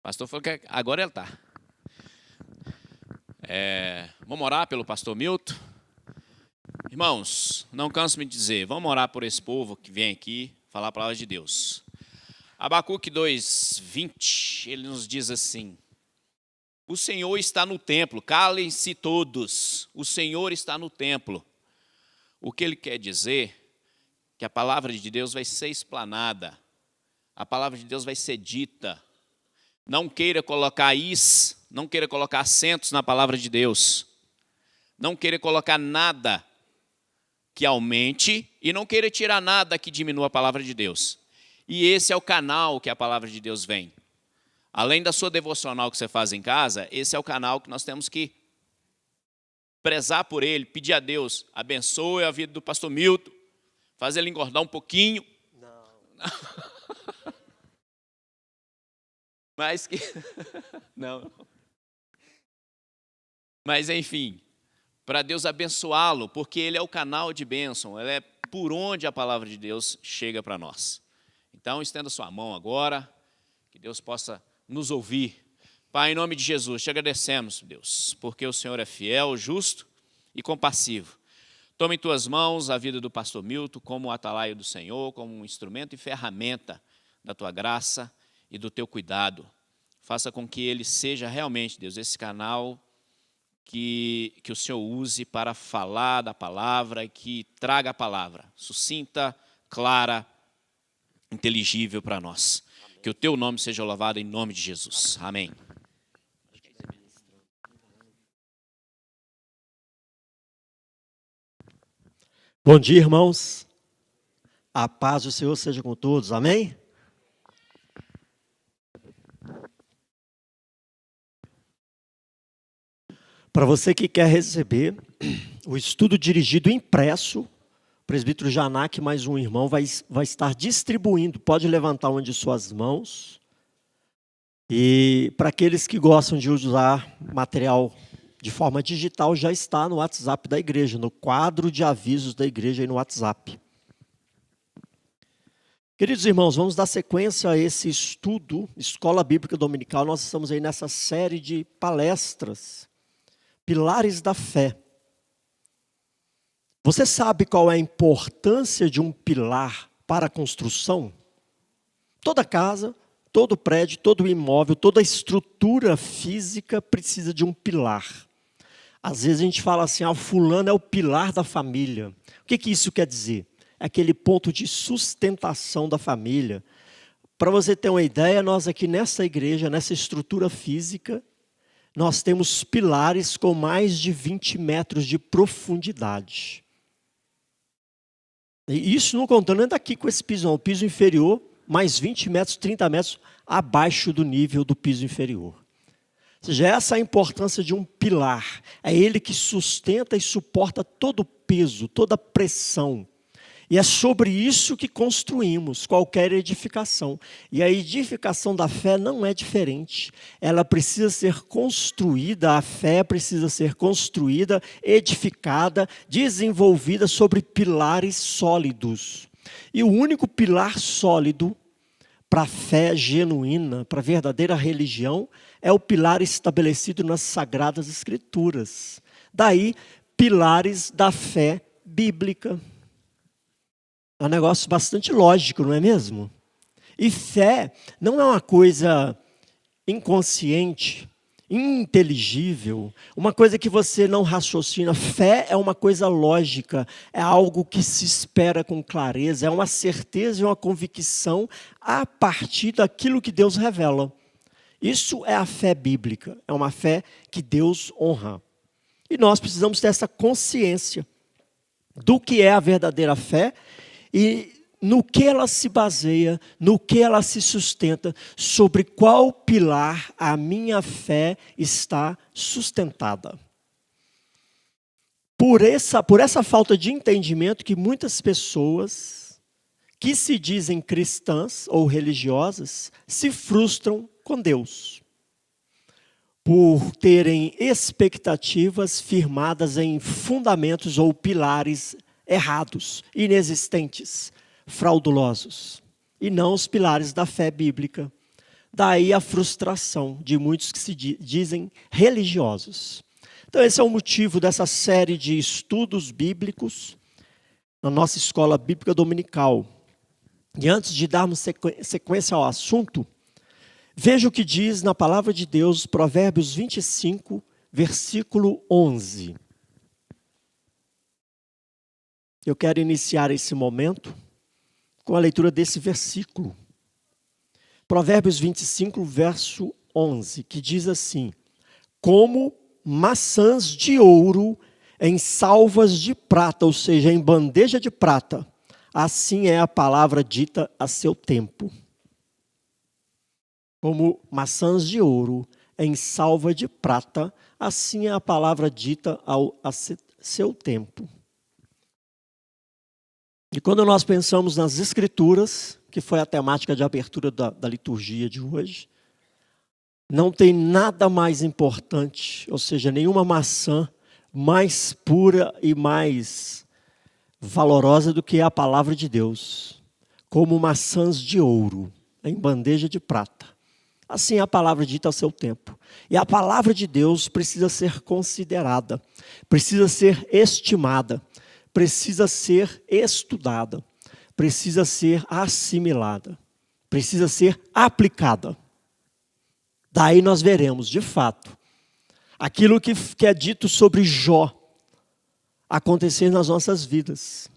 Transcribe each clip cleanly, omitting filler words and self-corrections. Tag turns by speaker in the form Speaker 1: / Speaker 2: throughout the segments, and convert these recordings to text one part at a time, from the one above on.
Speaker 1: O pastor falou que agora ele está. Vamos orar pelo pastor Milton. Irmãos, não canso de dizer, vamos orar por esse povo que vem aqui falar a palavra de Deus. Abacuque 2:20, ele nos diz assim: o Senhor está no templo, calem-se todos, o Senhor está no templo. O que ele quer dizer? Que a palavra de Deus vai ser explanada, a palavra de Deus vai ser dita. Não queira colocar não queira colocar acentos na palavra de Deus. Não queira colocar nada que aumente e não queira tirar nada que diminua a palavra de Deus. E esse é o canal que a palavra de Deus vem. Além da sua devocional que você faz em casa, esse é o canal que nós temos que prezar por ele, pedir a Deus, abençoe a vida do pastor Milton, faz ele engordar um pouquinho. Não. Mas que... Não. Mas enfim, para Deus abençoá-lo, porque ele é o canal de bênção, ele é por onde a palavra de Deus chega para nós. Então, estenda sua mão agora, que Deus possa nos ouvir. Pai, em nome de Jesus, te agradecemos, Deus, porque o Senhor é fiel, justo e compassivo. Tome em tuas mãos a vida do pastor Milton como o atalaio do Senhor, como um instrumento e ferramenta da tua graça e do teu cuidado. Faça com que ele seja realmente, Deus, esse canal que o Senhor use para falar da palavra e que traga a palavra sucinta, clara, inteligível para nós. Amém. Que o teu nome seja louvado em nome de Jesus. Amém.
Speaker 2: Bom dia, irmãos. A paz do Senhor seja com todos. Amém? Para você que quer receber o estudo dirigido impresso, o presbítero Janac, mais um irmão, vai estar distribuindo. Pode levantar uma de suas mãos. E para aqueles que gostam de usar material de forma digital, já está no WhatsApp da igreja, no quadro de avisos da igreja aí no WhatsApp. Queridos irmãos, vamos dar sequência a esse estudo, Escola Bíblica Dominical. Nós estamos aí nessa série de palestras, Pilares da Fé. Você sabe qual é a importância de um pilar para a construção? Toda casa, todo prédio, todo imóvel, toda estrutura física precisa de um pilar. Às vezes a gente fala assim, fulano é o pilar da família. O que isso quer dizer? É aquele ponto de sustentação da família. Para você ter uma ideia, nós aqui nessa igreja, nessa estrutura física, nós temos pilares com mais de 20 metros de profundidade. E isso não contando daqui com esse piso, não. O piso inferior, mais 20 metros, 30 metros abaixo do nível do piso inferior. Ou seja, essa é a importância de um pilar. É ele que sustenta e suporta todo o peso, toda a pressão. E é sobre isso que construímos qualquer edificação. E a edificação da fé não é diferente. Ela precisa ser construída, a fé precisa ser construída, edificada, desenvolvida sobre pilares sólidos. E o único pilar sólido para a fé genuína, para a verdadeira religião, é o pilar estabelecido nas Sagradas Escrituras. Daí, pilares da fé bíblica. É um negócio bastante lógico, não é mesmo? E fé não é uma coisa inconsciente, ininteligível, uma coisa que você não raciocina. Fé é uma coisa lógica, é algo que se espera com clareza, é uma certeza e uma convicção a partir daquilo que Deus revela. Isso é a fé bíblica, é uma fé que Deus honra. E nós precisamos ter essa consciência do que é a verdadeira fé e no que ela se baseia, no que ela se sustenta, sobre qual pilar a minha fé está sustentada. Por essa falta de entendimento que muitas pessoas que se dizem cristãs ou religiosas se frustram com Deus. Por terem expectativas firmadas em fundamentos ou pilares errados, inexistentes, fraudulosos, e não os pilares da fé bíblica. Daí a frustração de muitos que se dizem religiosos. Então esse é o motivo dessa série de estudos bíblicos na nossa escola bíblica dominical. E antes de darmos sequência ao assunto, veja o que diz na palavra de Deus, Provérbios 25, versículo 11. Eu quero iniciar esse momento com a leitura desse versículo. Provérbios 25, verso 11, que diz assim: como maçãs de ouro em salvas de prata, ou seja, em bandeja de prata, assim é a palavra dita a seu tempo. Como maçãs de ouro em salva de prata, assim é a palavra dita a seu tempo. E quando nós pensamos nas Escrituras, que foi a temática de abertura da liturgia de hoje, não tem nada mais importante, ou seja, nenhuma maçã mais pura e mais valorosa do que a palavra de Deus, como maçãs de ouro em bandeja de prata. Assim é a palavra dita ao seu tempo. E a palavra de Deus precisa ser considerada, precisa ser estimada, precisa ser estudada, precisa ser assimilada, precisa ser aplicada. Daí nós veremos, de fato, aquilo que é dito sobre Jó acontecer nas nossas vidas.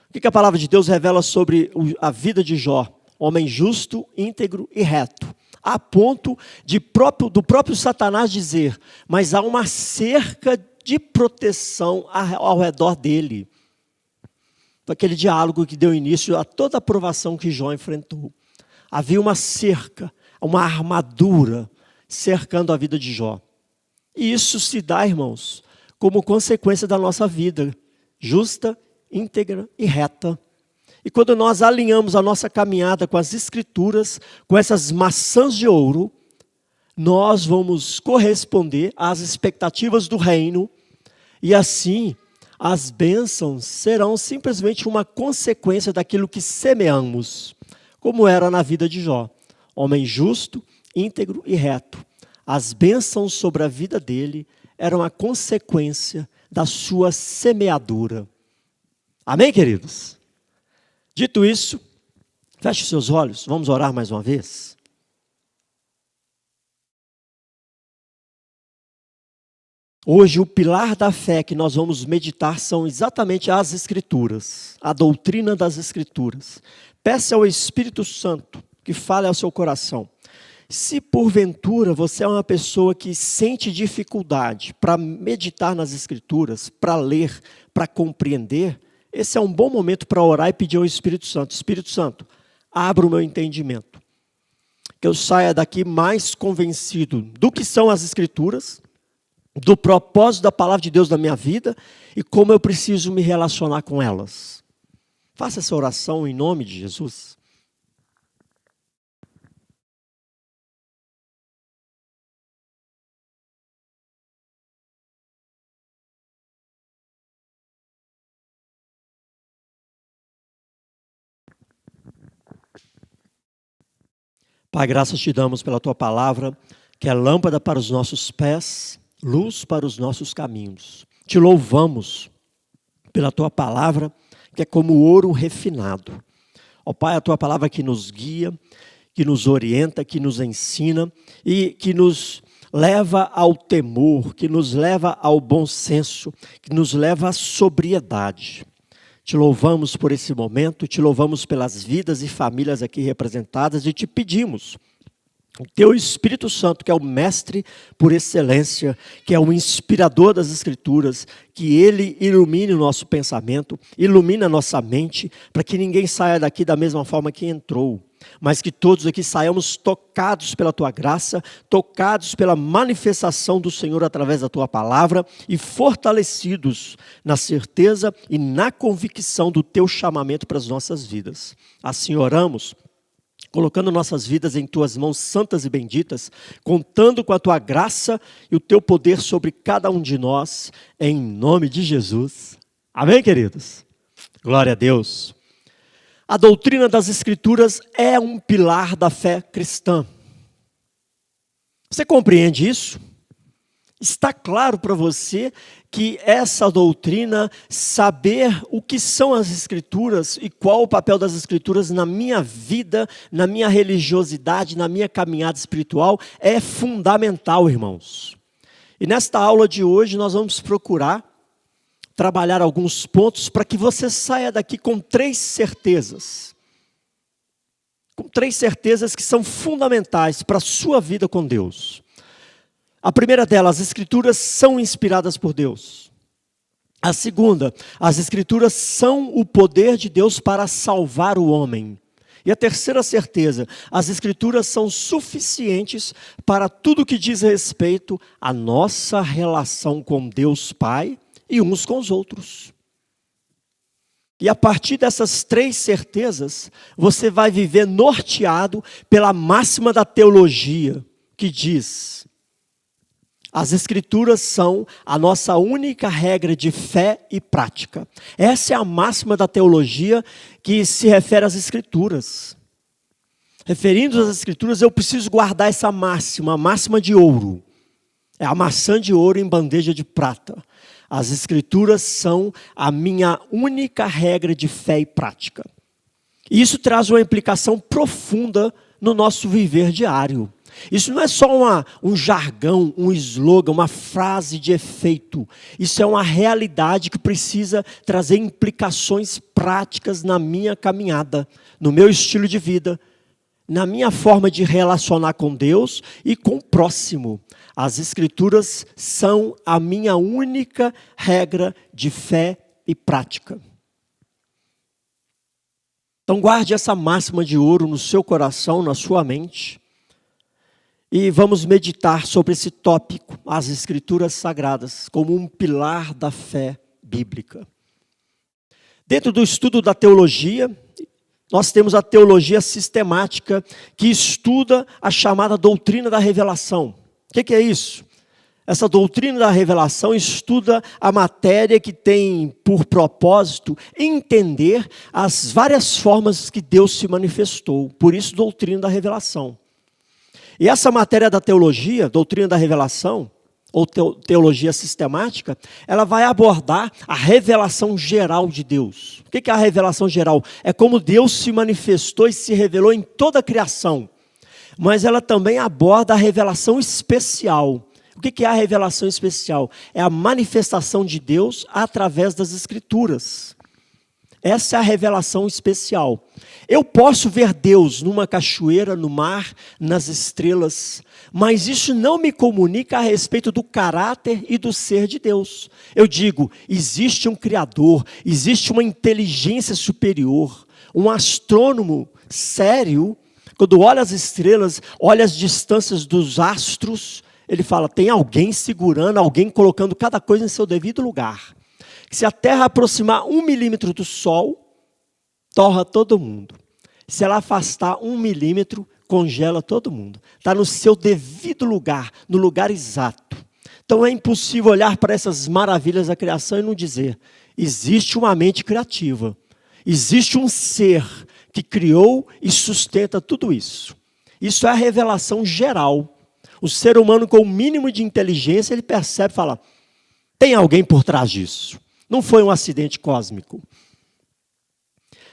Speaker 2: O que a palavra de Deus revela sobre a vida de Jó? Homem justo, íntegro e reto. A ponto do próprio Satanás dizer, mas há uma cerca de proteção ao redor dele. Aquele diálogo que deu início a toda a provação que Jó enfrentou. Havia uma cerca, uma armadura cercando a vida de Jó. E isso se dá, irmãos, como consequência da nossa vida justa, íntegra e reta. E quando nós alinhamos a nossa caminhada com as Escrituras, com essas maçãs de ouro, nós vamos corresponder às expectativas do reino, e assim as bênçãos serão simplesmente uma consequência daquilo que semeamos, como era na vida de Jó. Homem justo, íntegro e reto. As bênçãos sobre a vida dele eram a consequência da sua semeadura. Amém, queridos? Dito isso, feche seus olhos, vamos orar mais uma vez. Hoje, o pilar da fé que nós vamos meditar são exatamente as Escrituras, a doutrina das Escrituras. Peça ao Espírito Santo que fale ao seu coração. Se porventura você é uma pessoa que sente dificuldade para meditar nas Escrituras, para ler, para compreender, esse é um bom momento para orar e pedir ao Espírito Santo. Espírito Santo, abra o meu entendimento. Que eu saia daqui mais convencido do que são as Escrituras, do propósito da palavra de Deus na minha vida e como eu preciso me relacionar com elas. Faça essa oração em nome de Jesus. Pai, graças te damos pela tua palavra, que é lâmpada para os nossos pés, luz para os nossos caminhos. Te louvamos pela tua palavra, que é como ouro refinado. Ó Pai, a tua palavra que nos guia, que nos orienta, que nos ensina e que nos leva ao temor, que nos leva ao bom senso, que nos leva à sobriedade. Te louvamos por esse momento, te louvamos pelas vidas e famílias aqui representadas e te pedimos o teu Espírito Santo, que é o mestre por excelência, que é o inspirador das Escrituras, que ele ilumine o nosso pensamento, ilumine a nossa mente, para que ninguém saia daqui da mesma forma que entrou, mas que todos aqui saiamos tocados pela tua graça, tocados pela manifestação do Senhor através da tua palavra e fortalecidos na certeza e na convicção do teu chamamento para as nossas vidas. Assim oramos, colocando nossas vidas em tuas mãos santas e benditas, contando com a tua graça e o teu poder sobre cada um de nós, em nome de Jesus. Amém, queridos? Glória a Deus. A doutrina das Escrituras é um pilar da fé cristã. Você compreende isso? Está claro para você que essa doutrina, saber o que são as Escrituras e qual o papel das Escrituras na minha vida, na minha religiosidade, na minha caminhada espiritual, é fundamental, irmãos. E nesta aula de hoje nós vamos procurar trabalhar alguns pontos para que você saia daqui com 3 certezas. Com 3 certezas que são fundamentais para a sua vida com Deus. A primeira delas, as Escrituras são inspiradas por Deus. A segunda, as Escrituras são o poder de Deus para salvar o homem. E a terceira certeza, as Escrituras são suficientes para tudo que diz respeito à nossa relação com Deus Pai e uns com os outros. E a partir dessas 3 certezas, você vai viver norteado pela máxima da teologia, que diz: as Escrituras são a nossa única regra de fé e prática. Essa é a máxima da teologia que se refere às Escrituras. Referindo às Escrituras, eu preciso guardar essa máxima, a máxima de ouro. É a maçã de ouro em bandeja de prata. As Escrituras são a minha única regra de fé e prática. E isso traz uma implicação profunda no nosso viver diário. Isso não é só um jargão, um slogan, uma frase de efeito. Isso é uma realidade que precisa trazer implicações práticas na minha caminhada, no meu estilo de vida, na minha forma de relacionar com Deus e com o próximo. As Escrituras são a minha única regra de fé e prática. Então guarde essa máxima de ouro no seu coração, na sua mente. E vamos meditar sobre esse tópico, as Escrituras Sagradas, como um pilar da fé bíblica. Dentro do estudo da teologia, nós temos a teologia sistemática, que estuda a chamada doutrina da revelação. O que é isso? Essa doutrina da revelação estuda a matéria que tem por propósito entender as várias formas que Deus se manifestou. Por isso, doutrina da revelação. E essa matéria da teologia, doutrina da revelação, ou teologia sistemática, ela vai abordar a revelação geral de Deus. O que é a revelação geral? É como Deus se manifestou e se revelou em toda a criação. Mas ela também aborda a revelação especial. O que é a revelação especial? É a manifestação de Deus através das Escrituras. Essa é a revelação especial. Eu posso ver Deus numa cachoeira, no mar, nas estrelas, mas isso não me comunica a respeito do caráter e do ser de Deus. Eu digo, existe um Criador, existe uma inteligência superior, um astrônomo sério, quando olha as estrelas, olha as distâncias dos astros, ele fala, tem alguém segurando, alguém colocando cada coisa em seu devido lugar. Se a Terra aproximar 1 milímetro do Sol, torra todo mundo. Se ela afastar 1 milímetro, congela todo mundo. Está no seu devido lugar, no lugar exato. Então é impossível olhar para essas maravilhas da criação e não dizer, existe uma mente criativa. Existe um ser que criou e sustenta tudo isso. Isso é a revelação geral. O ser humano com o mínimo de inteligência, ele percebe e fala, tem alguém por trás disso. Não foi um acidente cósmico.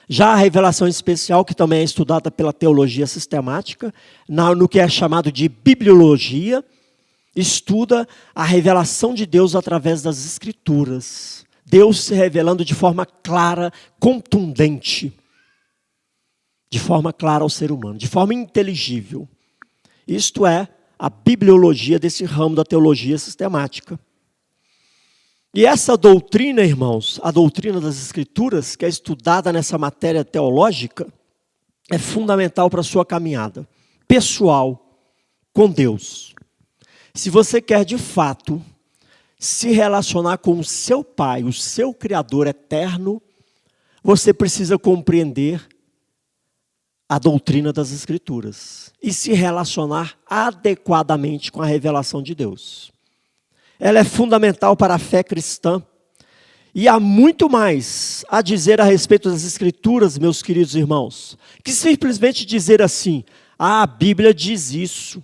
Speaker 2: Já a revelação especial, que também é estudada pela teologia sistemática, no que é chamado de bibliologia, estuda a revelação de Deus através das Escrituras. Deus se revelando de forma clara, contundente. De forma clara ao ser humano, de forma inteligível. Isto é a bibliologia desse ramo da teologia sistemática. E essa doutrina, irmãos, a doutrina das Escrituras, que é estudada nessa matéria teológica, é fundamental para a sua caminhada pessoal com Deus. Se você quer, de fato, se relacionar com o seu Pai, o seu Criador eterno, você precisa compreender a doutrina das Escrituras e se relacionar adequadamente com a revelação de Deus. Ela é fundamental para a fé cristã. E há muito mais a dizer a respeito das Escrituras, meus queridos irmãos, que simplesmente dizer assim, a Bíblia diz isso.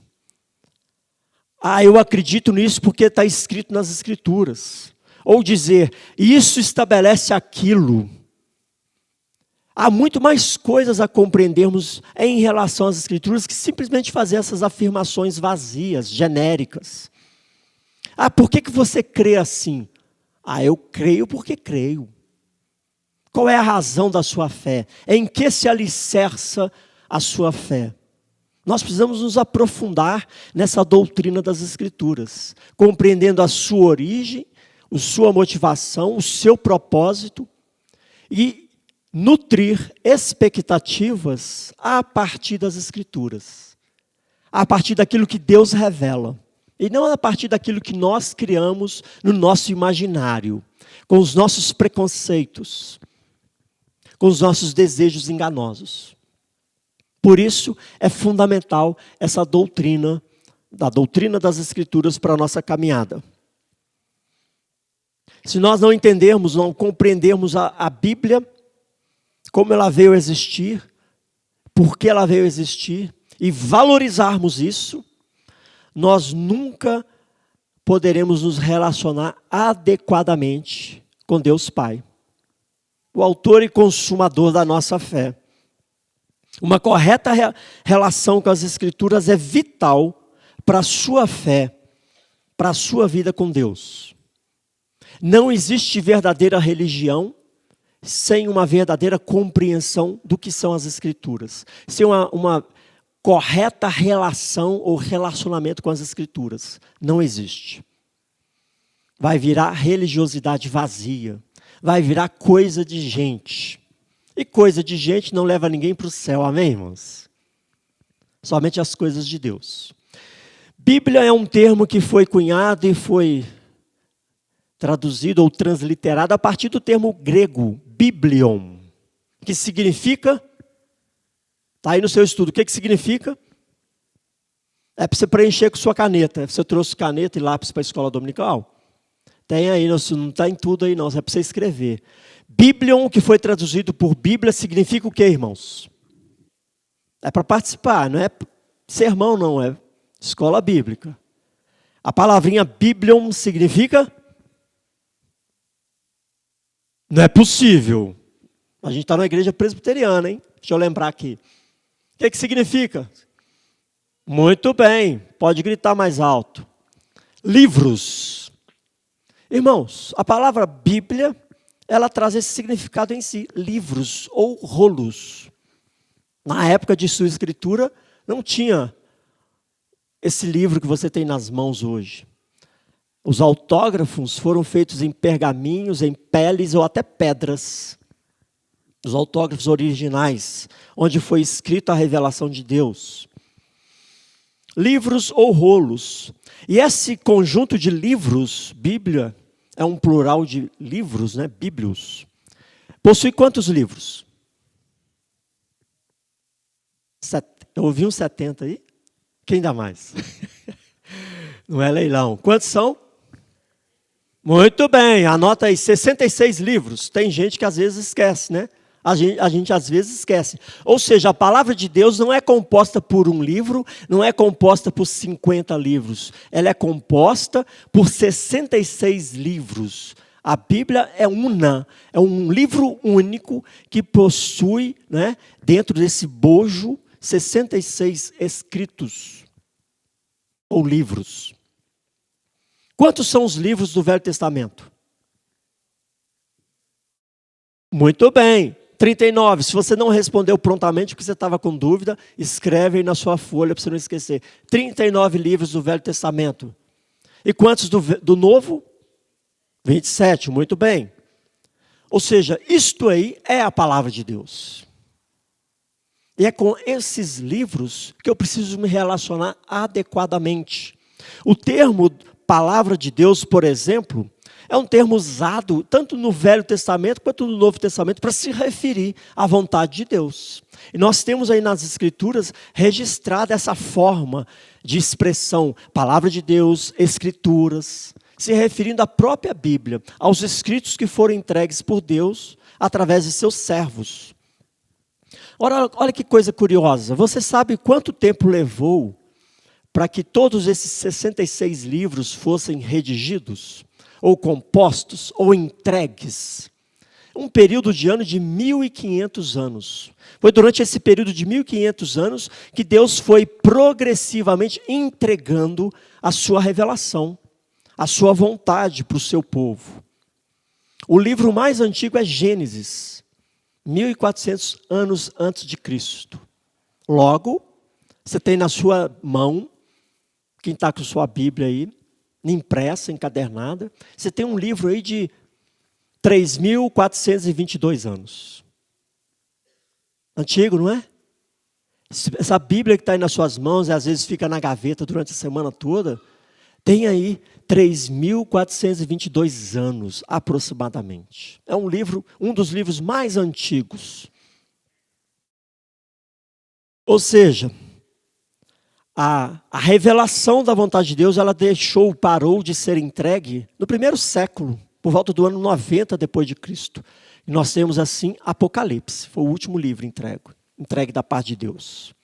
Speaker 2: eu acredito nisso porque está escrito nas Escrituras. Ou dizer, isso estabelece aquilo. Há muito mais coisas a compreendermos em relação às Escrituras que simplesmente fazer essas afirmações vazias, genéricas. Por que você crê assim? Eu creio porque creio. Qual é a razão da sua fé? Em que se alicerça a sua fé? Nós precisamos nos aprofundar nessa doutrina das Escrituras, compreendendo a sua origem, a sua motivação, o seu propósito e nutrir expectativas a partir das Escrituras, a partir daquilo que Deus revela, e não a partir daquilo que nós criamos no nosso imaginário, com os nossos preconceitos, com os nossos desejos enganosos. Por isso, é fundamental essa doutrina, da doutrina das Escrituras para a nossa caminhada. Se nós não entendermos, não compreendermos a Bíblia, como ela veio a existir, por que ela veio a existir, e valorizarmos isso, nós nunca poderemos nos relacionar adequadamente com Deus Pai, o autor e consumador da nossa fé. Uma correta relação com as Escrituras é vital para a sua fé, para a sua vida com Deus. Não existe verdadeira religião sem uma verdadeira compreensão do que são as Escrituras. Sem uma correta relação ou relacionamento com as Escrituras. Não existe. Vai virar religiosidade vazia. Vai virar coisa de gente. E coisa de gente não leva ninguém para o céu, amém, irmãos? Somente as coisas de Deus. Bíblia é um termo que foi cunhado e foi traduzido ou transliterado a partir do termo grego, biblion, que significa, está aí no seu estudo, o que significa? É para você preencher com sua caneta. Você trouxe caneta e lápis para a escola dominical? Tem aí, não está em tudo aí não, é para você escrever. Biblion, que foi traduzido por Bíblia, significa o quê, irmãos? É para participar, não é sermão não, é escola bíblica. A palavrinha Biblion significa? Não é possível. A gente está na igreja presbiteriana, hein? Deixa eu lembrar aqui. O que significa? Muito bem, pode gritar mais alto. Livros. Irmãos, a palavra Bíblia, ela traz esse significado em si, livros ou rolos. Na época de sua escritura, não tinha esse livro que você tem nas mãos hoje. Os autógrafos foram feitos em pergaminhos, em peles ou até pedras. Os autógrafos originais, onde foi escrita a revelação de Deus. Livros ou rolos. E esse conjunto de livros, Bíblia, é um plural de livros, né? Bíblios. Possui quantos livros? Eu ouvi uns 70 aí? Quem dá mais? Não é leilão. Quantos são? Muito bem, anota aí, 66 livros. Tem gente que às vezes esquece, né? A gente às vezes esquece. Ou seja, a palavra de Deus não é composta por um livro, não é composta por 50 livros. Ela é composta por 66 livros. A Bíblia é um livro único que possui, né, dentro desse bojo, 66 escritos ou livros. Quantos são os livros do Velho Testamento? Muito bem. 39, se você não respondeu prontamente porque você estava com dúvida, escreve aí na sua folha para você não esquecer. 39 livros do Velho Testamento. E quantos do Novo? 27, muito bem. Ou seja, isto aí é a palavra de Deus. E é com esses livros que eu preciso me relacionar adequadamente. O termo palavra de Deus, por exemplo, é um termo usado tanto no Velho Testamento quanto no Novo Testamento para se referir à vontade de Deus. E nós temos aí nas Escrituras registrada essa forma de expressão, palavra de Deus, Escrituras, se referindo à própria Bíblia, aos escritos que foram entregues por Deus através de seus servos. Ora, olha que coisa curiosa, você sabe quanto tempo levou para que todos esses 66 livros fossem redigidos, ou compostos, ou entregues. Um período de ano de 1.500 anos. Foi durante esse período de 1.500 anos que Deus foi progressivamente entregando a sua revelação, a sua vontade para o seu povo. O livro mais antigo é Gênesis, 1.400 anos antes de Cristo. Logo, você tem na sua mão, quem está com sua Bíblia aí, impressa, encadernada, você tem um livro aí de 3.422 anos. Antigo, não é? Essa Bíblia que está aí nas suas mãos, e às vezes fica na gaveta durante a semana toda, tem aí 3.422 anos, aproximadamente. É um livro, um dos livros mais antigos. Ou seja, a revelação da vontade de Deus, ela parou de ser entregue no primeiro século, por volta do ano 90 depois de Cristo. E nós temos assim Apocalipse, foi o último livro entregue da parte de Deus.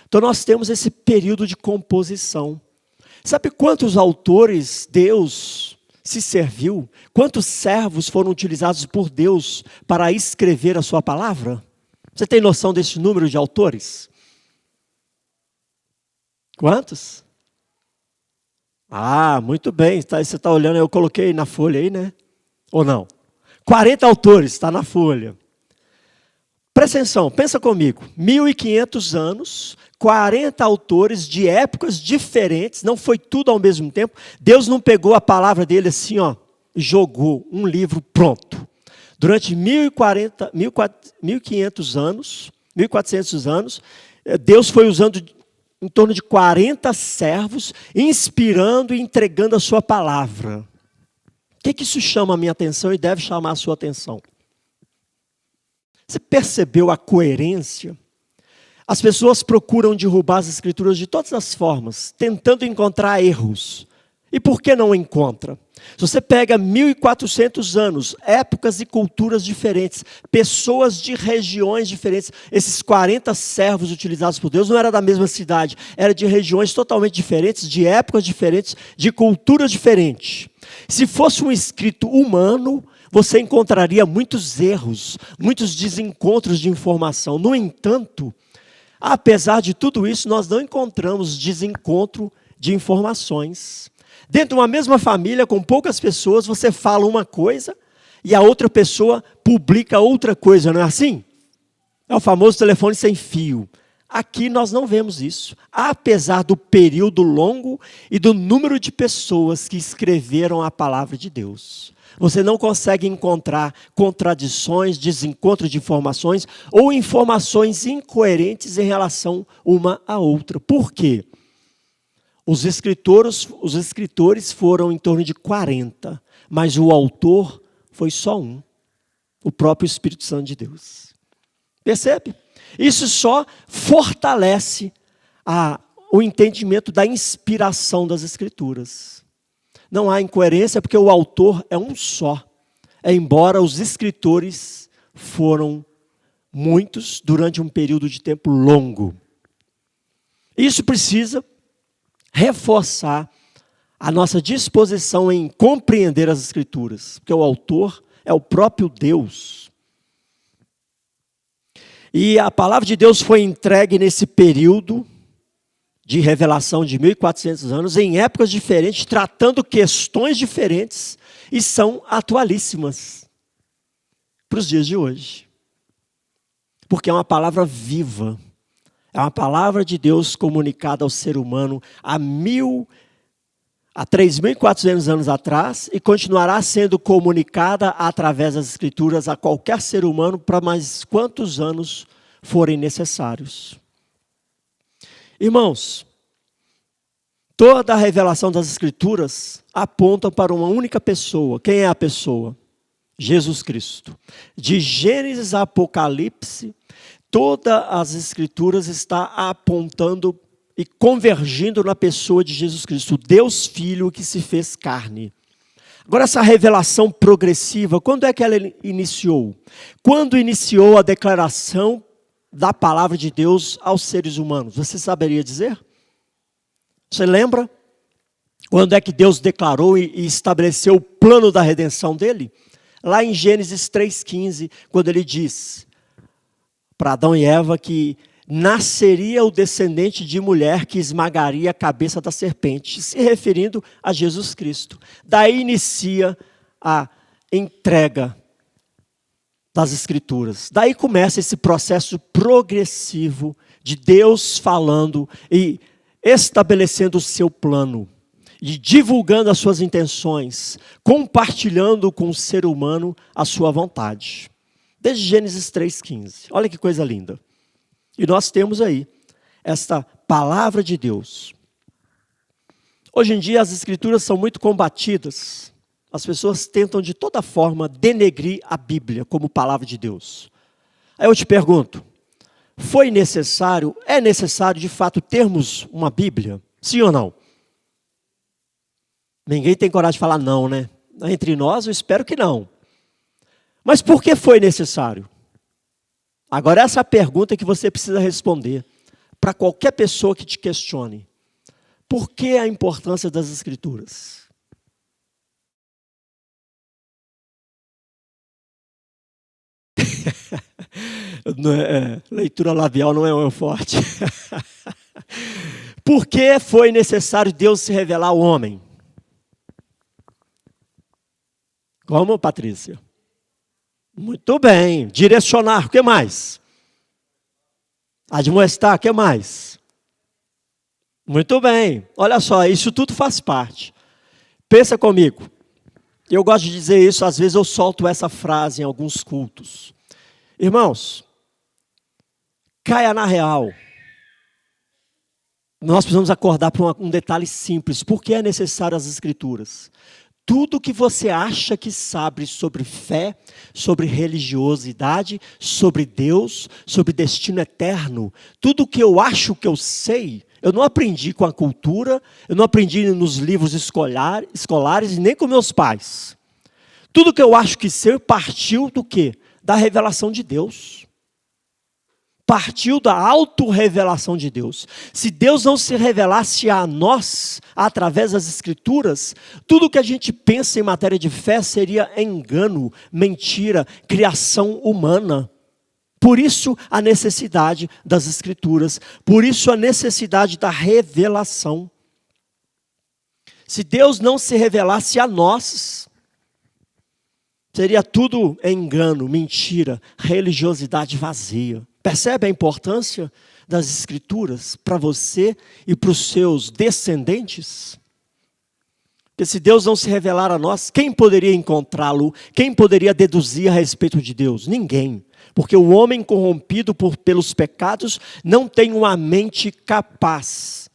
Speaker 2: Então nós temos esse período de composição. Sabe quantos autores Deus se serviu? Quantos servos foram utilizados por Deus para escrever a sua palavra? Você tem noção desse número de autores? Quantos? Ah, muito bem. Você está olhando, eu coloquei na folha aí, né? Ou não? 40 autores, está na folha. Presta atenção, pensa comigo. 1.500 anos, 40 autores de épocas diferentes, não foi tudo ao mesmo tempo. Deus não pegou a palavra dele assim, ó, e jogou um livro pronto. Durante 1.500 anos, 1.400 anos, Deus foi usando em torno de 40 servos, inspirando e entregando a sua palavra. O que isso chama a minha atenção e deve chamar a sua atenção? Você percebeu a coerência? As pessoas procuram derrubar as escrituras de todas as formas, tentando encontrar erros. E por que não encontra? Se você pega 1.400 anos, épocas e culturas diferentes, pessoas de regiões diferentes, esses 40 servos utilizados por Deus não era da mesma cidade, era de regiões totalmente diferentes, de épocas diferentes, de culturas diferentes. Se fosse um escrito humano, você encontraria muitos erros, muitos desencontros de informação. No entanto, apesar de tudo isso, nós não encontramos desencontro de informações. Dentro de uma mesma família, com poucas pessoas, você fala uma coisa e a outra pessoa publica outra coisa, não é assim? É o famoso telefone sem fio. Aqui nós não vemos isso, apesar do período longo e do número de pessoas que escreveram a palavra de Deus. Você não consegue encontrar contradições, desencontros de informações ou informações incoerentes em relação uma à outra. Por quê? Os escritores foram em torno de 40, mas o autor foi só um, o próprio Espírito Santo de Deus. Percebe? Isso só fortalece o entendimento da inspiração das Escrituras. Não há incoerência porque o autor é um só, embora os escritores foram muitos durante um período de tempo longo. Isso precisa reforçar a nossa disposição em compreender as Escrituras, porque o autor é o próprio Deus. E a palavra de Deus foi entregue nesse período de revelação de 1.400 anos, em épocas diferentes, tratando questões diferentes, e são atualíssimas para os dias de hoje. Porque é uma palavra viva, é uma palavra de Deus comunicada ao ser humano há 3.400 anos atrás, e continuará sendo comunicada através das Escrituras a qualquer ser humano para mais quantos anos forem necessários. Irmãos, toda a revelação das Escrituras aponta para uma única pessoa. Quem é a pessoa? Jesus Cristo. De Gênesis a Apocalipse, todas as Escrituras estão apontando e convergindo na pessoa de Jesus Cristo, Deus Filho que se fez carne. Agora, essa revelação progressiva, quando é que ela iniciou? Quando iniciou a declaração da palavra de Deus aos seres humanos? Você saberia dizer? Você lembra? Quando é que Deus declarou e estabeleceu o plano da redenção dele? Lá em Gênesis 3,15, quando ele diz para Adão e Eva que nasceria o descendente de mulher que esmagaria a cabeça da serpente, se referindo a Jesus Cristo. Daí inicia a entrega das Escrituras. Daí começa esse processo progressivo de Deus falando e estabelecendo o seu plano, e divulgando as suas intenções, compartilhando com o ser humano a sua vontade. Desde Gênesis 3,15. Olha que coisa linda. E nós temos aí esta palavra de Deus. Hoje em dia as Escrituras são muito combatidas. As pessoas tentam de toda forma denegrir a Bíblia como palavra de Deus. Aí eu te pergunto, é necessário de fato termos uma Bíblia? Sim ou não? Ninguém tem coragem de falar não, né? Entre nós eu espero que não. Mas por que foi necessário? Agora essa é a pergunta que você precisa responder para qualquer pessoa que te questione. Por que a importância das Escrituras? Leitura labial não é um forte. Por que foi necessário Deus se revelar ao homem? Como, Patrícia? Muito bem. Direcionar, o que mais? Admoestar, o que mais? Muito bem. Olha só, isso tudo faz parte. Pensa comigo. Eu gosto de dizer isso, às vezes eu solto essa frase em alguns cultos. Irmãos, caia na real. Nós precisamos acordar para um detalhe simples. Por que é necessário as Escrituras? Tudo que você acha que sabe sobre fé, sobre religiosidade, sobre Deus, sobre destino eterno, tudo que eu acho que eu sei, eu não aprendi com a cultura, eu não aprendi nos livros escolares e nem com meus pais. Tudo que eu acho que sei partiu do quê? Da revelação de Deus. Partiu da autorrevelação de Deus. Se Deus não se revelasse a nós, através das Escrituras, tudo que a gente pensa em matéria de fé seria engano, mentira, criação humana. Por isso a necessidade das Escrituras, por isso a necessidade da revelação. Se Deus não se revelasse a nós, seria tudo engano, mentira, religiosidade vazia. Percebe a importância das Escrituras para você e para os seus descendentes? Porque se Deus não se revelar a nós, quem poderia encontrá-lo? Quem poderia deduzir a respeito de Deus? Ninguém. Porque o homem corrompido pelos pecados não tem uma mente capaz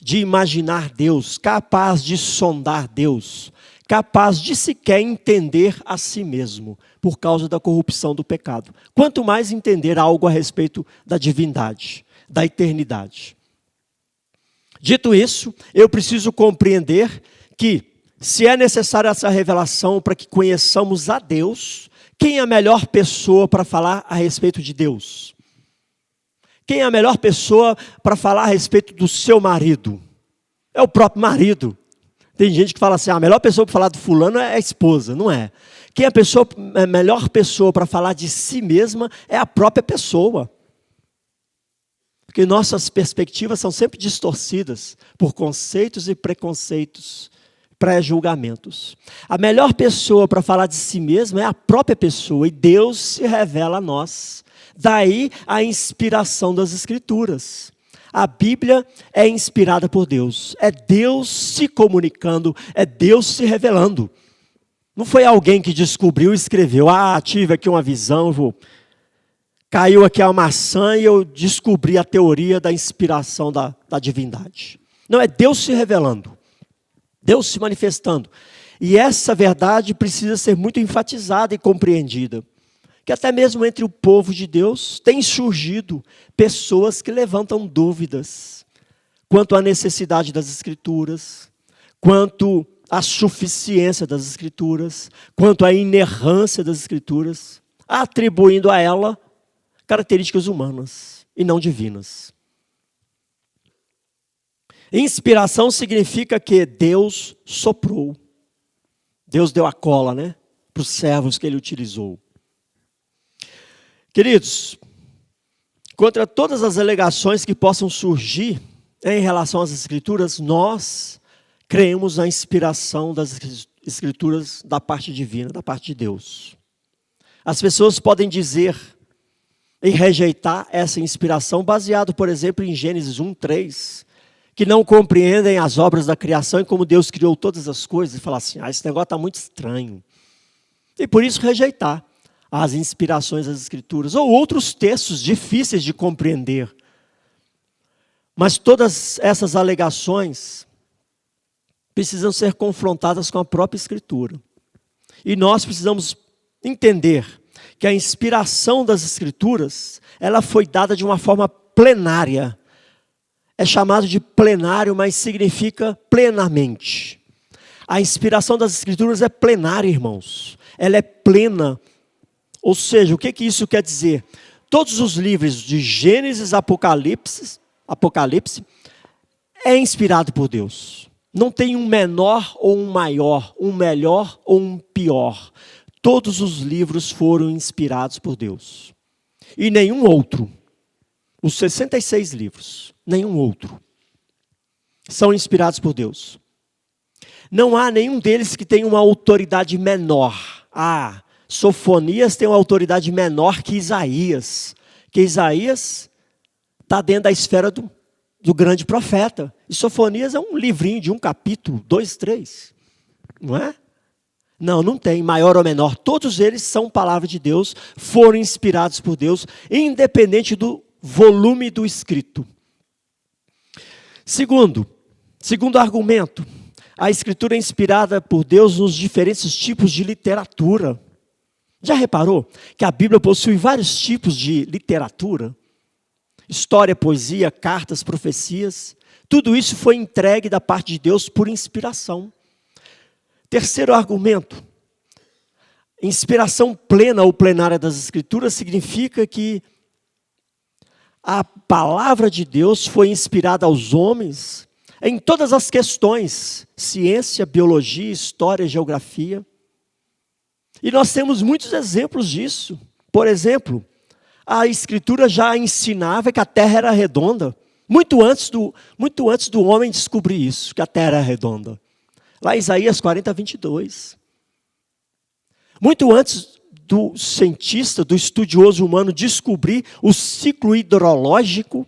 Speaker 2: de imaginar Deus, capaz de sondar Deus, capaz de sequer entender a si mesmo, por causa da corrupção do pecado. Quanto mais entender algo a respeito da divindade, da eternidade. Dito isso, eu preciso compreender que, se é necessária essa revelação para que conheçamos a Deus, quem é a melhor pessoa para falar a respeito de Deus? Quem é a melhor pessoa para falar a respeito do seu marido? É o próprio marido. Tem gente que fala assim, a melhor pessoa para falar do fulano é a esposa. Não é. Quem é a melhor pessoa para falar de si mesma é a própria pessoa. Porque nossas perspectivas são sempre distorcidas por conceitos e preconceitos, pré-julgamentos. A melhor pessoa para falar de si mesma é a própria pessoa, e Deus se revela a nós. Daí a inspiração das Escrituras. A Bíblia é inspirada por Deus. É Deus se comunicando, é Deus se revelando. Não foi alguém que descobriu e escreveu, tive aqui uma visão, caiu aqui a maçã e eu descobri a teoria da inspiração da divindade. Não, é Deus se revelando, Deus se manifestando. E essa verdade precisa ser muito enfatizada e compreendida. Que até mesmo entre o povo de Deus tem surgido pessoas que levantam dúvidas quanto à necessidade das Escrituras, quanto à suficiência das Escrituras, quanto à inerrância das Escrituras, atribuindo a ela características humanas e não divinas. Inspiração significa que Deus soprou. Deus deu a cola, né? Para os servos que ele utilizou. Queridos, contra todas as alegações que possam surgir em relação às Escrituras, nós cremos na inspiração das Escrituras da parte divina, da parte de Deus. As pessoas podem dizer e rejeitar essa inspiração baseado, por exemplo, em Gênesis 1:3, que não compreendem as obras da criação e como Deus criou todas as coisas, e falar assim, esse negócio está muito estranho. E por isso rejeitar as inspirações das Escrituras, ou outros textos difíceis de compreender. Mas todas essas alegações precisam ser confrontadas com a própria Escritura. E nós precisamos entender que a inspiração das Escrituras, ela foi dada de uma forma plenária. É chamado de plenário, mas significa plenamente. A inspiração das Escrituras é plenária, irmãos. Ela é plena. Ou seja, o que isso quer dizer? Todos os livros de Gênesis, Apocalipse é inspirado por Deus. Não tem um menor ou um maior, um melhor ou um pior. Todos os livros foram inspirados por Deus. E nenhum outro, os 66 livros, nenhum outro, são inspirados por Deus. Não há nenhum deles que tenha uma autoridade menor. Sofonias tem uma autoridade menor que Isaías. Que Isaías está dentro da esfera do grande profeta. E Sofonias é um livrinho de um capítulo, 2, 3. Não é? Não tem maior ou menor. Todos eles são palavra de Deus, foram inspirados por Deus, independente do volume do escrito. Segundo argumento, a Escritura é inspirada por Deus nos diferentes tipos de literatura. Já reparou que a Bíblia possui vários tipos de literatura? História, poesia, cartas, profecias. Tudo isso foi entregue da parte de Deus por inspiração. Terceiro argumento. Inspiração plena ou plenária das Escrituras significa que a palavra de Deus foi inspirada aos homens em todas as questões, ciência, biologia, história, geografia. E nós temos muitos exemplos disso. Por exemplo, a Escritura já ensinava que a Terra era redonda, muito antes do homem descobrir isso, que a Terra era redonda. Lá em Isaías 40, 22. Muito antes do cientista, do estudioso humano descobrir o ciclo hidrológico,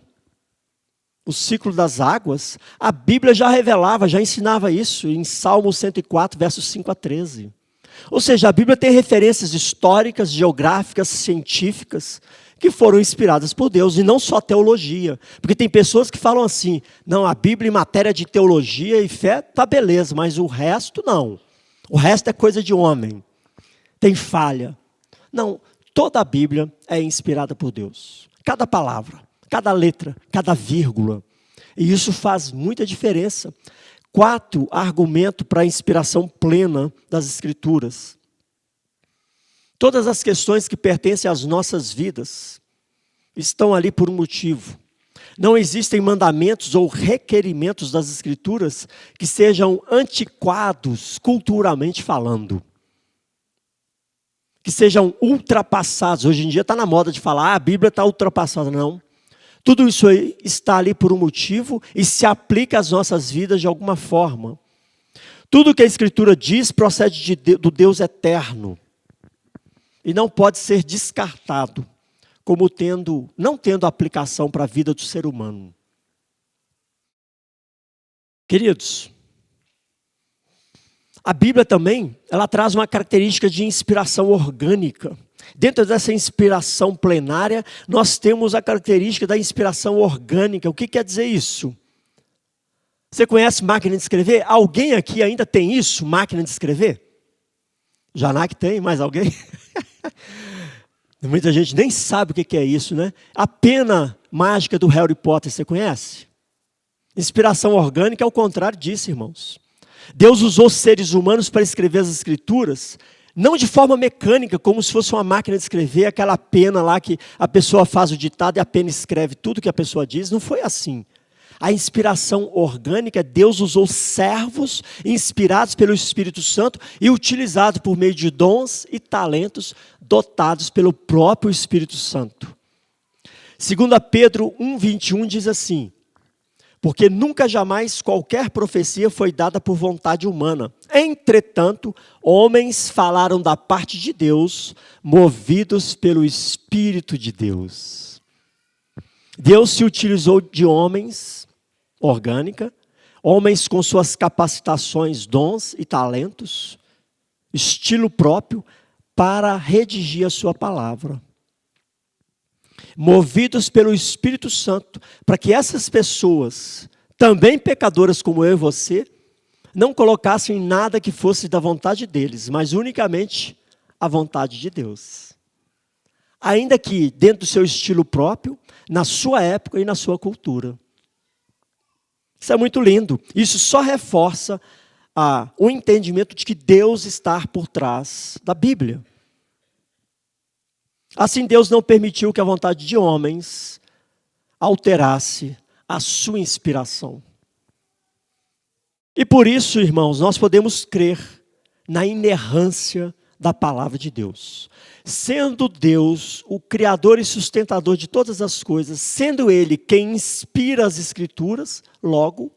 Speaker 2: o ciclo das águas, a Bíblia já revelava, já ensinava isso em Salmo 104, versos 5 a 13. Ou seja, a Bíblia tem referências históricas, geográficas, científicas, que foram inspiradas por Deus, e não só teologia. Porque tem pessoas que falam assim, não, a Bíblia em matéria de teologia e fé, tá beleza, mas o resto não. O resto é coisa de homem. Tem falha. Não, toda a Bíblia é inspirada por Deus. Cada palavra, cada letra, cada vírgula. E isso faz muita diferença. 4 argumentos para a inspiração plena das Escrituras. Todas as questões que pertencem às nossas vidas estão ali por um motivo. Não existem mandamentos ou requerimentos das Escrituras que sejam antiquados culturalmente falando. Que sejam ultrapassados. Hoje em dia está na moda de falar, a Bíblia está ultrapassada. Não. Tudo isso aí está ali por um motivo e se aplica às nossas vidas de alguma forma. Tudo que a Escritura diz procede do Deus eterno. E não pode ser descartado como não tendo aplicação para a vida do ser humano. Queridos, a Bíblia também, ela traz uma característica de inspiração orgânica. Dentro dessa inspiração plenária, nós temos a característica da inspiração orgânica. O que quer dizer isso? Você conhece máquina de escrever? Alguém aqui ainda tem isso, máquina de escrever? Janak tem, mais alguém? Muita gente nem sabe o que é isso, né? A pena mágica do Harry Potter, você conhece? Inspiração orgânica é o contrário disso, irmãos. Deus usou seres humanos para escrever as Escrituras, não de forma mecânica, como se fosse uma máquina de escrever, aquela pena lá que a pessoa faz o ditado e a pena escreve tudo que a pessoa diz. Não foi assim. A inspiração orgânica, Deus usou servos inspirados pelo Espírito Santo e utilizados por meio de dons e talentos dotados pelo próprio Espírito Santo. 2 Pedro 1,21 diz assim: porque nunca jamais qualquer profecia foi dada por vontade humana. Entretanto, homens falaram da parte de Deus, movidos pelo Espírito de Deus. Deus se utilizou de homens, orgânica, homens com suas capacitações, dons e talentos, estilo próprio, para redigir a sua palavra. Movidos pelo Espírito Santo, para que essas pessoas, também pecadoras como eu e você, não colocassem nada que fosse da vontade deles, mas unicamente a vontade de Deus. Ainda que dentro do seu estilo próprio, na sua época e na sua cultura. Isso é muito lindo. Isso só reforça o entendimento de que Deus está por trás da Bíblia. Assim, Deus não permitiu que a vontade de homens alterasse a sua inspiração. E por isso, irmãos, nós podemos crer na inerrância da palavra de Deus. Sendo Deus o criador e sustentador de todas as coisas, sendo Ele quem inspira as Escrituras, logo,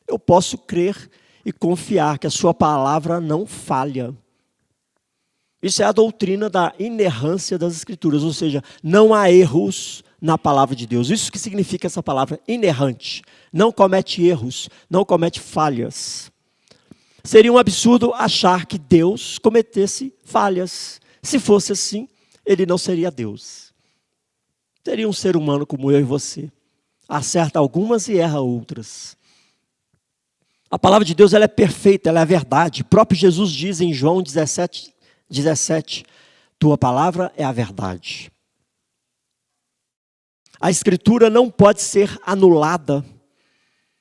Speaker 2: eu posso crer e confiar que a sua palavra não falha. Isso é a doutrina da inerrância das Escrituras, ou seja, não há erros na palavra de Deus. Isso que significa essa palavra, inerrante. Não comete erros, não comete falhas. Seria um absurdo achar que Deus cometesse falhas. Se fosse assim, Ele não seria Deus. Seria um ser humano como eu e você. Acerta algumas e erra outras. A palavra de Deus ela é perfeita, ela é a verdade. O próprio Jesus diz em João 17, tua palavra é a verdade. A Escritura não pode ser anulada.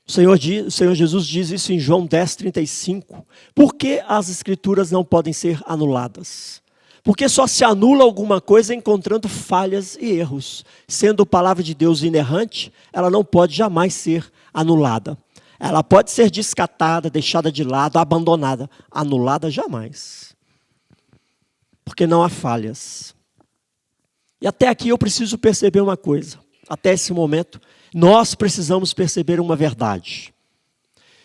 Speaker 2: O Senhor Jesus diz isso em João 10:35. Por que as Escrituras não podem ser anuladas? Porque só se anula alguma coisa encontrando falhas e erros. Sendo a palavra de Deus inerrante, ela não pode jamais ser anulada. Ela pode ser descartada, deixada de lado, abandonada. Anulada jamais. Porque não há falhas. E até aqui eu preciso perceber uma coisa. Até esse momento, nós precisamos perceber uma verdade.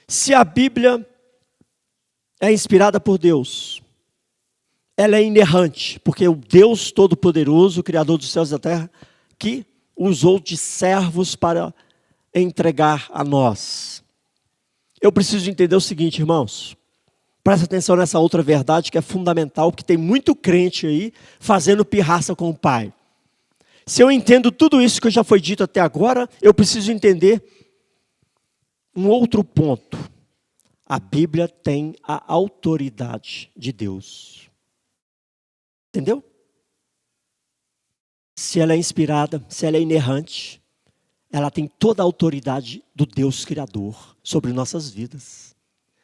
Speaker 2: Se a Bíblia é inspirada por Deus, ela é inerrante, porque o Deus Todo-Poderoso, Criador dos céus e da terra, que usou de servos para entregar a nós. Eu preciso entender o seguinte, irmãos. Presta atenção nessa outra verdade que é fundamental, porque tem muito crente aí fazendo pirraça com o Pai. Se eu entendo tudo isso que já foi dito até agora, eu preciso entender um outro ponto. A Bíblia tem a autoridade de Deus. Entendeu? Se ela é inspirada, se ela é inerrante, ela tem toda a autoridade do Deus Criador sobre nossas vidas.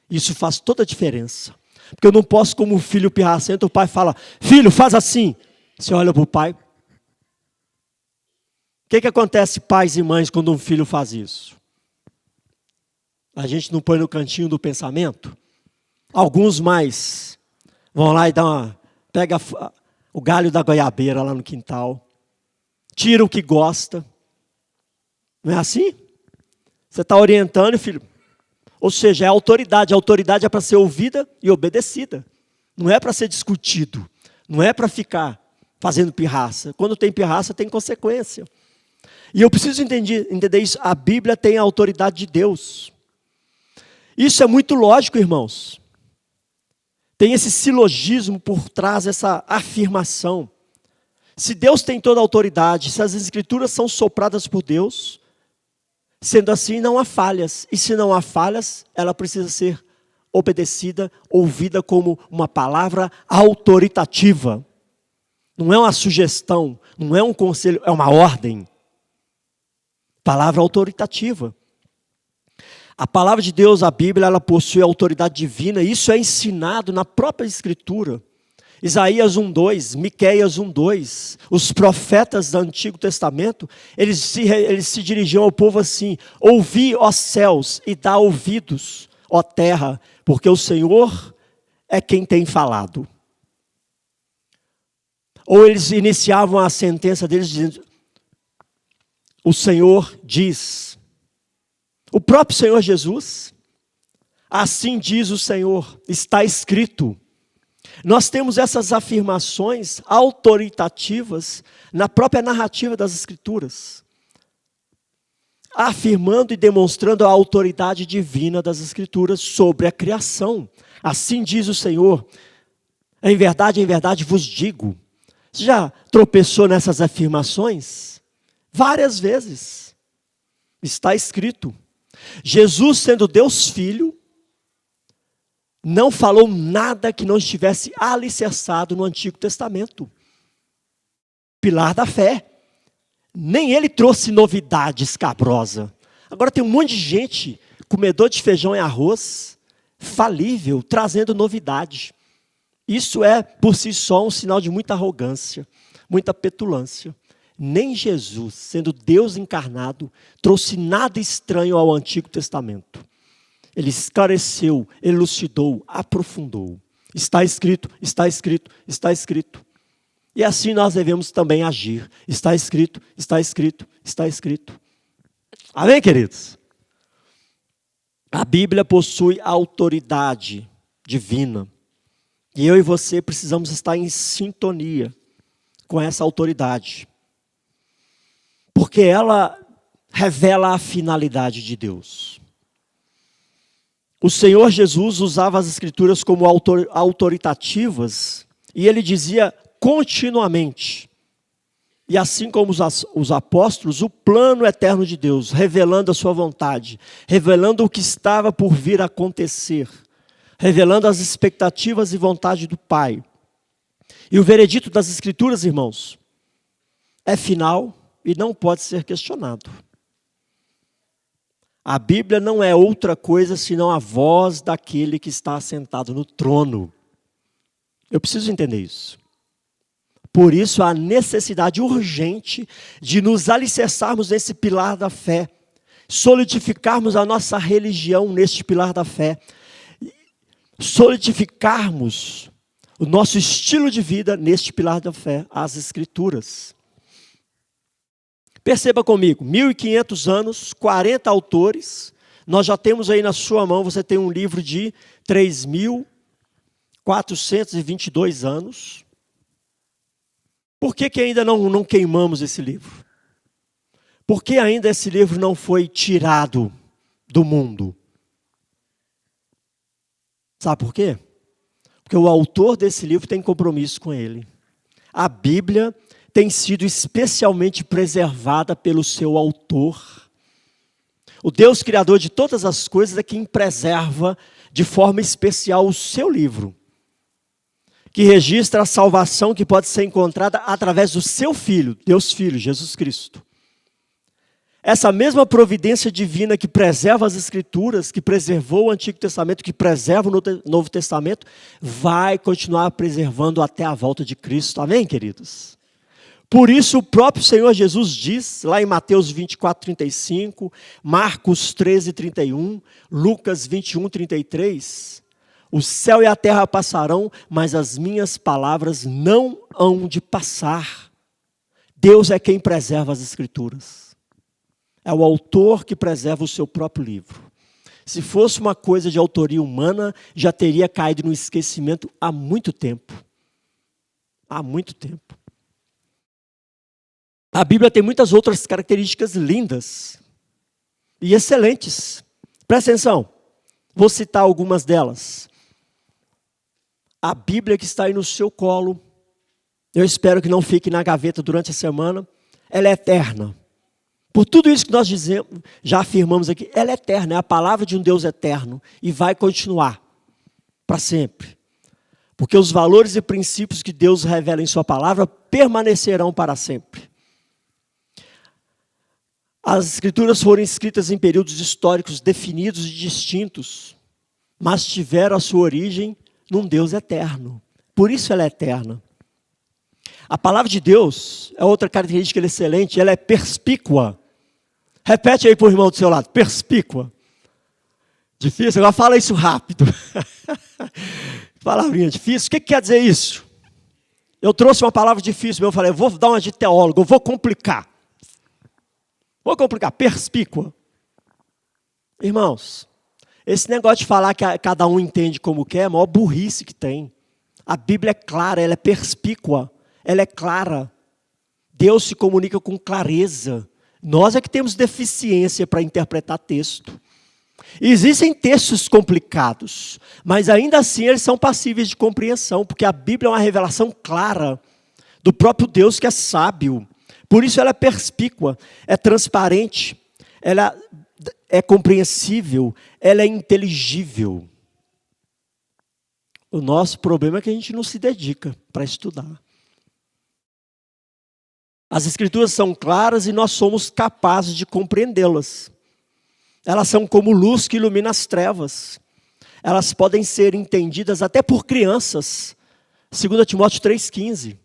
Speaker 2: Isso faz toda a diferença. Porque eu não posso, como filho pirracento, o pai fala, filho, faz assim. Você olha para o pai. O que acontece, pais e mães, quando um filho faz isso? A gente não põe no cantinho do pensamento? Alguns mais vão lá e pega o galho da goiabeira lá no quintal, tira o que gosta. Não é assim? Você está orientando, filho. Ou seja, é autoridade. A autoridade é para ser ouvida e obedecida. Não é para ser discutido. Não é para ficar fazendo pirraça. Quando tem pirraça, tem consequência. E eu preciso entender isso. A Bíblia tem a autoridade de Deus. Isso é muito lógico, irmãos. Tem esse silogismo por trás dessa afirmação. Se Deus tem toda a autoridade, se as Escrituras são sopradas por Deus, sendo assim, não há falhas. E se não há falhas, ela precisa ser obedecida, ouvida como uma palavra autoritativa. Não é uma sugestão, não é um conselho, é uma ordem. Palavra autoritativa. A palavra de Deus, a Bíblia, ela possui autoridade divina. Isso é ensinado na própria Escritura. Isaías 1:2, Miqueias 1:2, os profetas do Antigo Testamento, eles se dirigiam ao povo assim: ouvi, ó céus, e dá ouvidos, ó terra, porque o Senhor é quem tem falado. Ou eles iniciavam a sentença deles dizendo: o Senhor diz. O próprio Senhor Jesus, assim diz o Senhor, está escrito. Nós temos essas afirmações autoritativas na própria narrativa das Escrituras, afirmando e demonstrando a autoridade divina das Escrituras sobre a criação. Assim diz o Senhor, em verdade vos digo. Você já tropeçou nessas afirmações? Várias vezes. Está escrito. Jesus, sendo Deus Filho, não falou nada que não estivesse alicerçado no Antigo Testamento. Pilar da fé. Nem ele trouxe novidade escabrosa. Agora tem um monte de gente, comedor de feijão e arroz, falível, trazendo novidade. Isso é, por si só, um sinal de muita arrogância, muita petulância. Nem Jesus, sendo Deus encarnado, trouxe nada estranho ao Antigo Testamento. Ele esclareceu, elucidou, aprofundou. Está escrito, está escrito, está escrito. E assim nós devemos também agir. Está escrito, está escrito, está escrito. Amém, queridos? A Bíblia possui autoridade divina. E eu e você precisamos estar em sintonia com essa autoridade. Porque ela revela a finalidade de Deus. O Senhor Jesus usava as Escrituras como autoritativas e ele dizia continuamente. E assim como os apóstolos, o plano eterno de Deus, revelando a sua vontade, revelando o que estava por vir a acontecer, revelando as expectativas e vontade do Pai. E o veredito das Escrituras, irmãos, é final e não pode ser questionado. A Bíblia não é outra coisa senão a voz daquele que está assentado no trono. Eu preciso entender isso. Por isso, há necessidade urgente de nos alicerçarmos nesse pilar da fé, solidificarmos a nossa religião neste pilar da fé, solidificarmos o nosso estilo de vida neste pilar da fé, as Escrituras. Perceba comigo, 1.500 anos, 40 autores, nós já temos aí na sua mão, você tem um livro de 3.422 anos. Por que ainda não queimamos esse livro? Por que ainda esse livro não foi tirado do mundo? Sabe por quê? Porque o autor desse livro tem compromisso com ele. A Bíblia tem sido especialmente preservada pelo seu autor. O Deus Criador de todas as coisas é quem preserva de forma especial o seu livro, que registra a salvação que pode ser encontrada através do seu Filho, Deus Filho, Jesus Cristo. Essa mesma providência divina que preserva as Escrituras, que preservou o Antigo Testamento, que preserva o Novo Testamento, vai continuar preservando até a volta de Cristo. Amém, queridos? Por isso o próprio Senhor Jesus diz, lá em Mateus 24:35, Marcos 13:31, Lucas 21:33, o céu e a terra passarão, mas as minhas palavras não hão de passar. Deus é quem preserva as Escrituras. É o autor que preserva o seu próprio livro. Se fosse uma coisa de autoria humana, já teria caído no esquecimento há muito tempo. Há muito tempo. A Bíblia tem muitas outras características lindas e excelentes. Presta atenção, vou citar algumas delas. A Bíblia que está aí no seu colo, eu espero que não fique na gaveta durante a semana, ela é eterna. Por tudo isso que nós dizemos, já afirmamos aqui, ela é eterna, é a palavra de um Deus eterno e vai continuar para sempre. Porque os valores e princípios que Deus revela em sua palavra permanecerão para sempre. As Escrituras foram escritas em períodos históricos definidos e distintos, mas tiveram a sua origem num Deus eterno. Por isso ela é eterna. A palavra de Deus é outra característica excelente, ela é perspícua. Repete aí para o irmão do seu lado, perspícua. Difícil? Agora fala isso rápido. Palavrinha difícil, o que quer dizer isso? Eu trouxe uma palavra difícil, eu falei, vou dar uma de teólogo, eu vou complicar. Perspícua. Irmãos, esse negócio de falar que cada um entende como quer, é a maior burrice que tem. A Bíblia é clara, ela é perspícua, ela é clara. Deus se comunica com clareza. Nós é que temos deficiência para interpretar texto. Existem textos complicados, mas ainda assim eles são passíveis de compreensão, porque a Bíblia é uma revelação clara do próprio Deus que é sábio. Por isso ela é perspícua, é transparente, ela é compreensível, ela é inteligível. O nosso problema é que a gente não se dedica para estudar. As Escrituras são claras e nós somos capazes de compreendê-las. Elas são como luz que ilumina as trevas. Elas podem ser entendidas até por crianças. 2 Timóteo 3,15.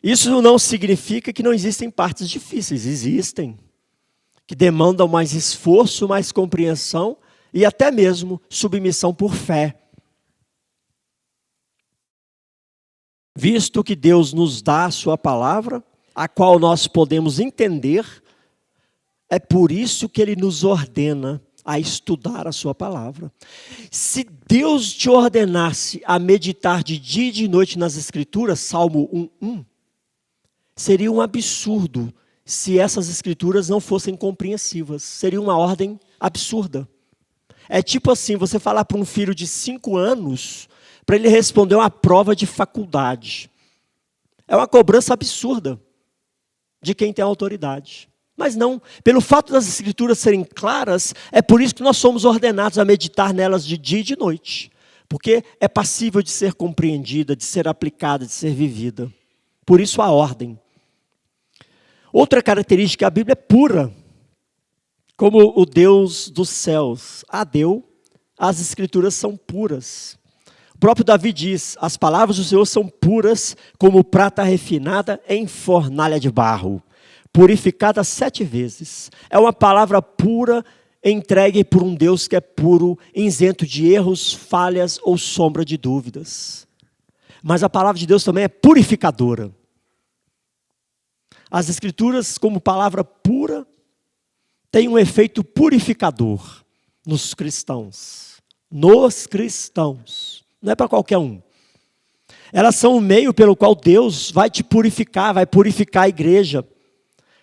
Speaker 2: Isso não significa que não existem partes difíceis. Existem. Que demandam mais esforço, mais compreensão e até mesmo submissão por fé. Visto que Deus nos dá a sua palavra, a qual nós podemos entender, é por isso que Ele nos ordena a estudar a sua palavra. Se Deus te ordenasse a meditar de dia e de noite nas Escrituras, Salmo 1:1, seria um absurdo se essas Escrituras não fossem compreensivas. Seria uma ordem absurda. É tipo assim, você falar para um filho de 5 anos, para ele responder uma prova de faculdade. É uma cobrança absurda de quem tem autoridade. Mas não, pelo fato das Escrituras serem claras, é por isso que nós somos ordenados a meditar nelas de dia e de noite. Porque é passível de ser compreendida, de ser aplicada, de ser vivida. Por isso a ordem. Outra característica, a Bíblia é pura. Como o Deus dos céus a deu, as Escrituras são puras. O próprio Davi diz, as palavras do Senhor são puras como prata refinada em fornalha de barro, purificada 7 vezes. É uma palavra pura, entregue por um Deus que é puro, isento de erros, falhas ou sombra de dúvidas. Mas a palavra de Deus também é purificadora. As Escrituras, como palavra pura, têm um efeito purificador nos cristãos. Nos cristãos. Não é para qualquer um. Elas são o meio pelo qual Deus vai te purificar, vai purificar a igreja.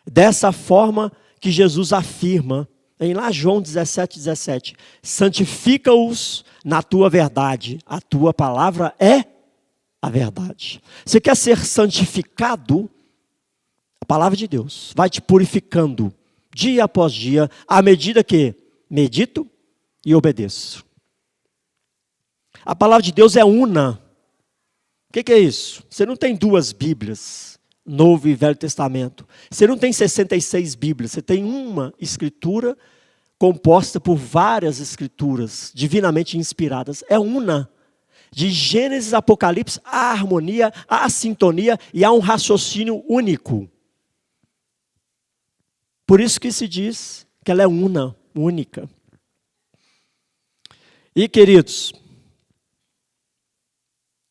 Speaker 2: Dessa forma que Jesus afirma, em lá João 17:17, santifica-os na tua verdade, a tua palavra é a verdade. Você quer ser santificado? A palavra de Deus vai te purificando, dia após dia, à medida que medito e obedeço. A palavra de Deus é una. O que é isso? Você não tem 2 Bíblias, Novo e Velho Testamento. Você não tem 66 Bíblias, você tem uma escritura composta por várias escrituras divinamente inspiradas. É una. De Gênesis a Apocalipse, há harmonia, há sintonia e há um raciocínio único. Por isso que se diz que ela é una, única. E queridos,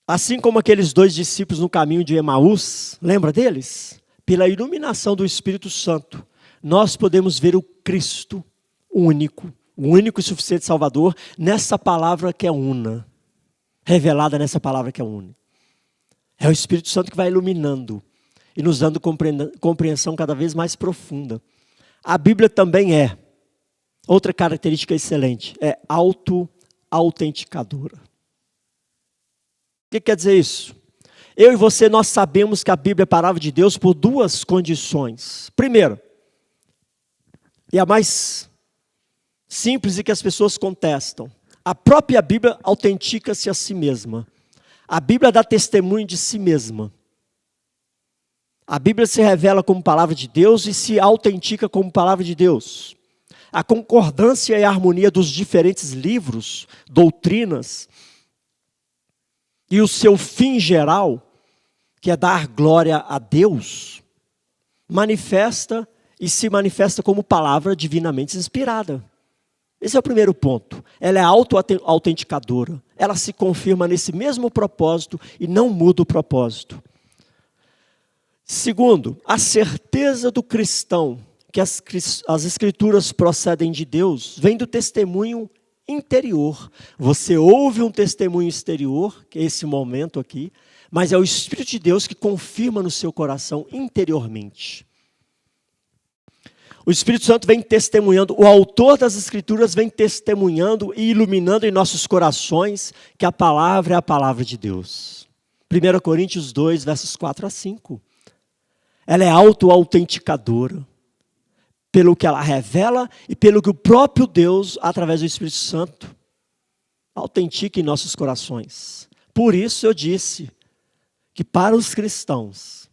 Speaker 2: assim como aqueles 2 discípulos no caminho de Emaús, lembra deles? Pela iluminação do Espírito Santo, nós podemos ver o Cristo único, o único e suficiente Salvador, nessa palavra que é una, revelada nessa palavra que é una. É o Espírito Santo que vai iluminando e nos dando compreensão cada vez mais profunda. A Bíblia também é, outra característica excelente, é auto-autenticadora. O que quer dizer isso? Eu e você, nós sabemos que a Bíblia é a palavra de Deus por 2 condições. Primeiro, e a mais simples e que as pessoas contestam, a própria Bíblia autentica-se a si mesma. A Bíblia dá testemunho de si mesma. A Bíblia se revela como palavra de Deus e se autentica como palavra de Deus. A concordância e a harmonia dos diferentes livros, doutrinas, e o seu fim geral, que é dar glória a Deus, manifesta e se manifesta como palavra divinamente inspirada. Esse é o primeiro ponto. Ela é auto-autenticadora. Ela se confirma nesse mesmo propósito e não muda o propósito. Segundo, a certeza do cristão que as escrituras procedem de Deus vem do testemunho interior. Você ouve um testemunho exterior, que é esse momento aqui, mas é o Espírito de Deus que confirma no seu coração interiormente. O Espírito Santo vem testemunhando, o autor das Escrituras vem testemunhando e iluminando em nossos corações que a palavra é a palavra de Deus. 1 Coríntios 2, versos 4 a 5. Ela é auto-autenticadora, pelo que ela revela e pelo que o próprio Deus, através do Espírito Santo, autentica em nossos corações. Por isso eu disse que para os cristãos,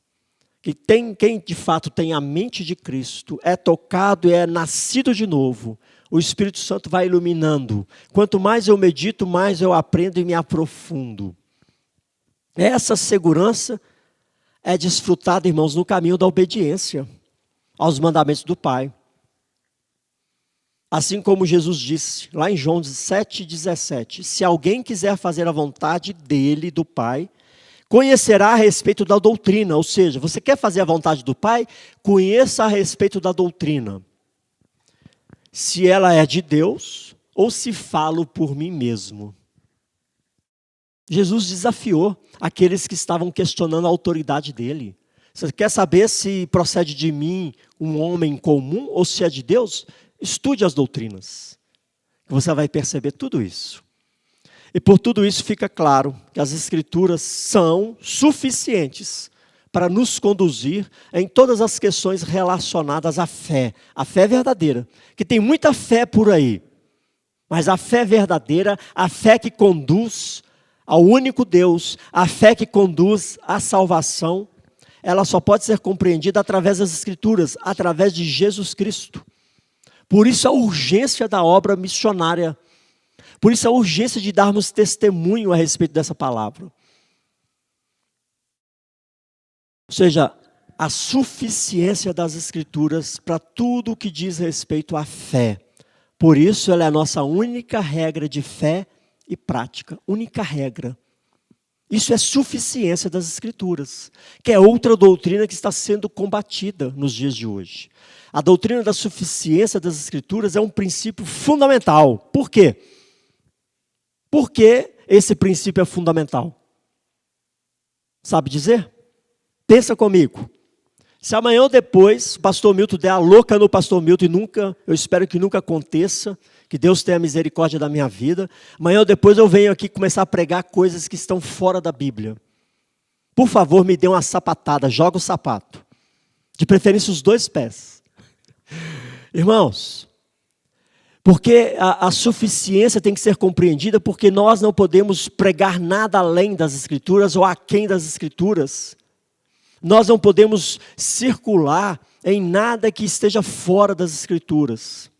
Speaker 2: quem de fato tem a mente de Cristo, é tocado e é nascido de novo, o Espírito Santo vai iluminando. Quanto mais eu medito, mais eu aprendo e me aprofundo. Essa segurança é desfrutada, irmãos, no caminho da obediência aos mandamentos do Pai. Assim como Jesus disse, lá em João 7,17, se alguém quiser fazer a vontade dele, do Pai, conhecerá a respeito da doutrina. Ou seja, você quer fazer a vontade do Pai? Conheça a respeito da doutrina. Se ela é de Deus ou se falo por mim mesmo. Jesus desafiou aqueles que estavam questionando a autoridade dele. Você quer saber se procede de mim um homem comum ou se é de Deus? Estude as doutrinas. Você vai perceber tudo isso. E por tudo isso fica claro que as Escrituras são suficientes para nos conduzir em todas as questões relacionadas à fé. A fé verdadeira, que tem muita fé por aí. Mas a fé verdadeira, a fé que conduz ao único Deus, a fé que conduz à salvação, ela só pode ser compreendida através das Escrituras, através de Jesus Cristo. Por isso a urgência da obra missionária. Por isso a urgência de darmos testemunho a respeito dessa palavra. Ou seja, a suficiência das Escrituras para tudo o que diz respeito à fé. Por isso ela é a nossa única regra de fé e prática. Única regra. Isso é suficiência das Escrituras, que é outra doutrina que está sendo combatida nos dias de hoje. A doutrina da suficiência das Escrituras é um princípio fundamental. Por quê? Por que esse princípio é fundamental? Sabe dizer? Pensa comigo. Se amanhã ou depois o pastor Milton der a louca no pastor Milton, eu espero que nunca aconteça, que Deus tenha misericórdia da minha vida, amanhã ou depois eu venho aqui começar a pregar coisas que estão fora da Bíblia. Por favor, me dê uma sapatada, joga o sapato. De preferência os 2 pés. Irmãos, porque a suficiência tem que ser compreendida, porque nós não podemos pregar nada além das Escrituras ou aquém das Escrituras. Nós não podemos circular em nada que esteja fora das Escrituras.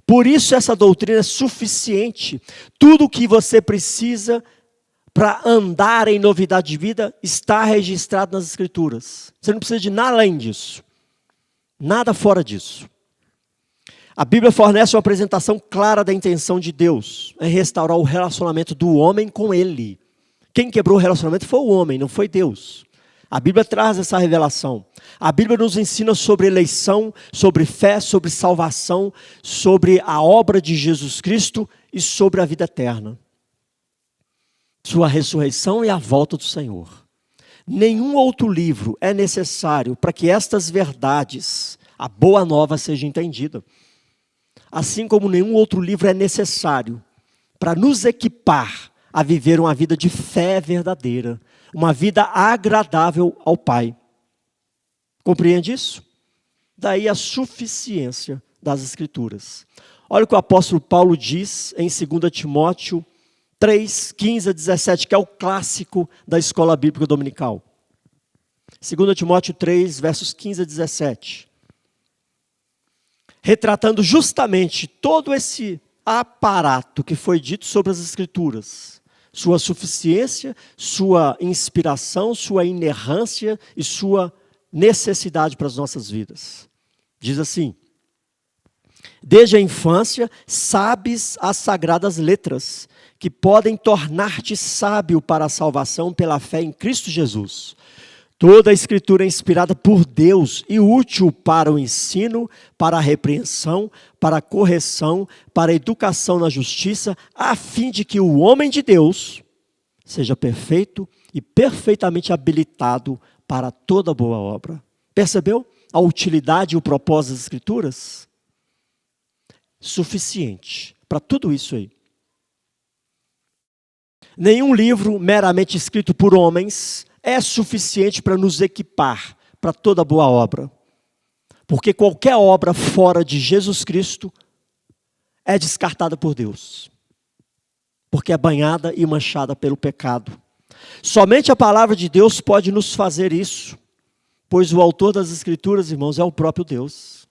Speaker 2: Por isso essa doutrina é suficiente. Tudo o que você precisa para andar em novidade de vida está registrado nas Escrituras. Você não precisa de nada além disso. Nada fora disso. A Bíblia fornece uma apresentação clara da intenção de Deus em restaurar o relacionamento do homem com Ele. Quem quebrou o relacionamento foi o homem, não foi Deus. A Bíblia traz essa revelação. A Bíblia nos ensina sobre eleição, sobre fé, sobre salvação, sobre a obra de Jesus Cristo e sobre a vida eterna. Sua ressurreição e a volta do Senhor. Nenhum outro livro é necessário para que estas verdades, a boa nova, seja entendida. Assim como nenhum outro livro é necessário para nos equipar a viver uma vida de fé verdadeira. Uma vida agradável ao Pai. Compreende isso? Daí a suficiência das Escrituras. Olha o que o apóstolo Paulo diz em 2 Timóteo 3, 15 a 17, que é o clássico da escola bíblica dominical. 2 Timóteo 3, versos 15 a 17. Retratando justamente todo esse aparato que foi dito sobre as Escrituras. sua suficiência, sua inspiração, sua inerrância e sua necessidade para as nossas vidas. Diz assim: desde a infância, sabes as sagradas letras, que podem tornar-te sábio para a salvação pela fé em Cristo Jesus. Toda a Escritura é inspirada por Deus e útil para o ensino, para a repreensão, para a correção, para a educação na justiça, a fim de que o homem de Deus seja perfeito e perfeitamente habilitado para toda boa obra. Percebeu a utilidade e o propósito das Escrituras? Suficiente para tudo isso aí. Nenhum livro meramente escrito por homens é suficiente para nos equipar para toda boa obra. Porque qualquer obra fora de Jesus Cristo é descartada por Deus. Porque é banhada e manchada pelo pecado. Somente a palavra de Deus pode nos fazer isso. Pois o autor das Escrituras, irmãos, é o próprio Deus.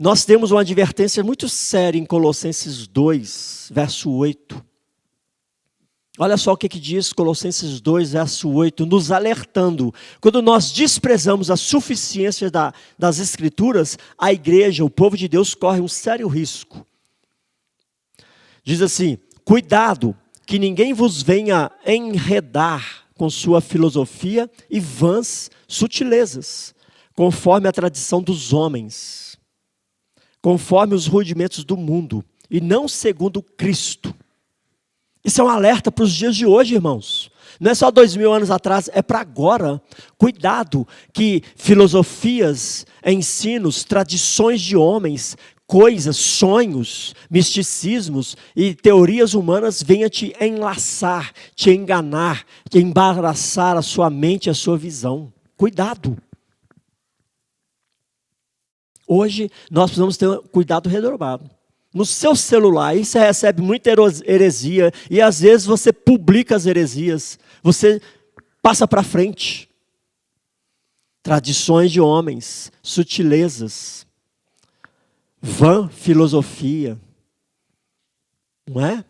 Speaker 2: Nós temos uma advertência muito séria em Colossenses 2, verso 8. Olha só o que diz Colossenses 2, verso 8, nos alertando. Quando nós desprezamos a suficiência das Escrituras, a igreja, o povo de Deus, corre um sério risco. Diz assim: cuidado, que ninguém vos venha enredar com sua filosofia e vãs sutilezas, conforme a tradição dos homens, conforme os rudimentos do mundo, e não segundo Cristo. Isso é um alerta para os dias de hoje, irmãos. Não é só 2000 anos atrás, é para agora. Cuidado que filosofias, ensinos, tradições de homens, coisas, sonhos, misticismos e teorias humanas venham te enlaçar, te enganar, te embaraçar a sua mente e a sua visão. Cuidado. Hoje nós precisamos ter um cuidado redobrado. No seu celular, aí você recebe muita heresia, e às vezes você publica as heresias, você passa para frente. Tradições de homens, sutilezas, vã filosofia, não é?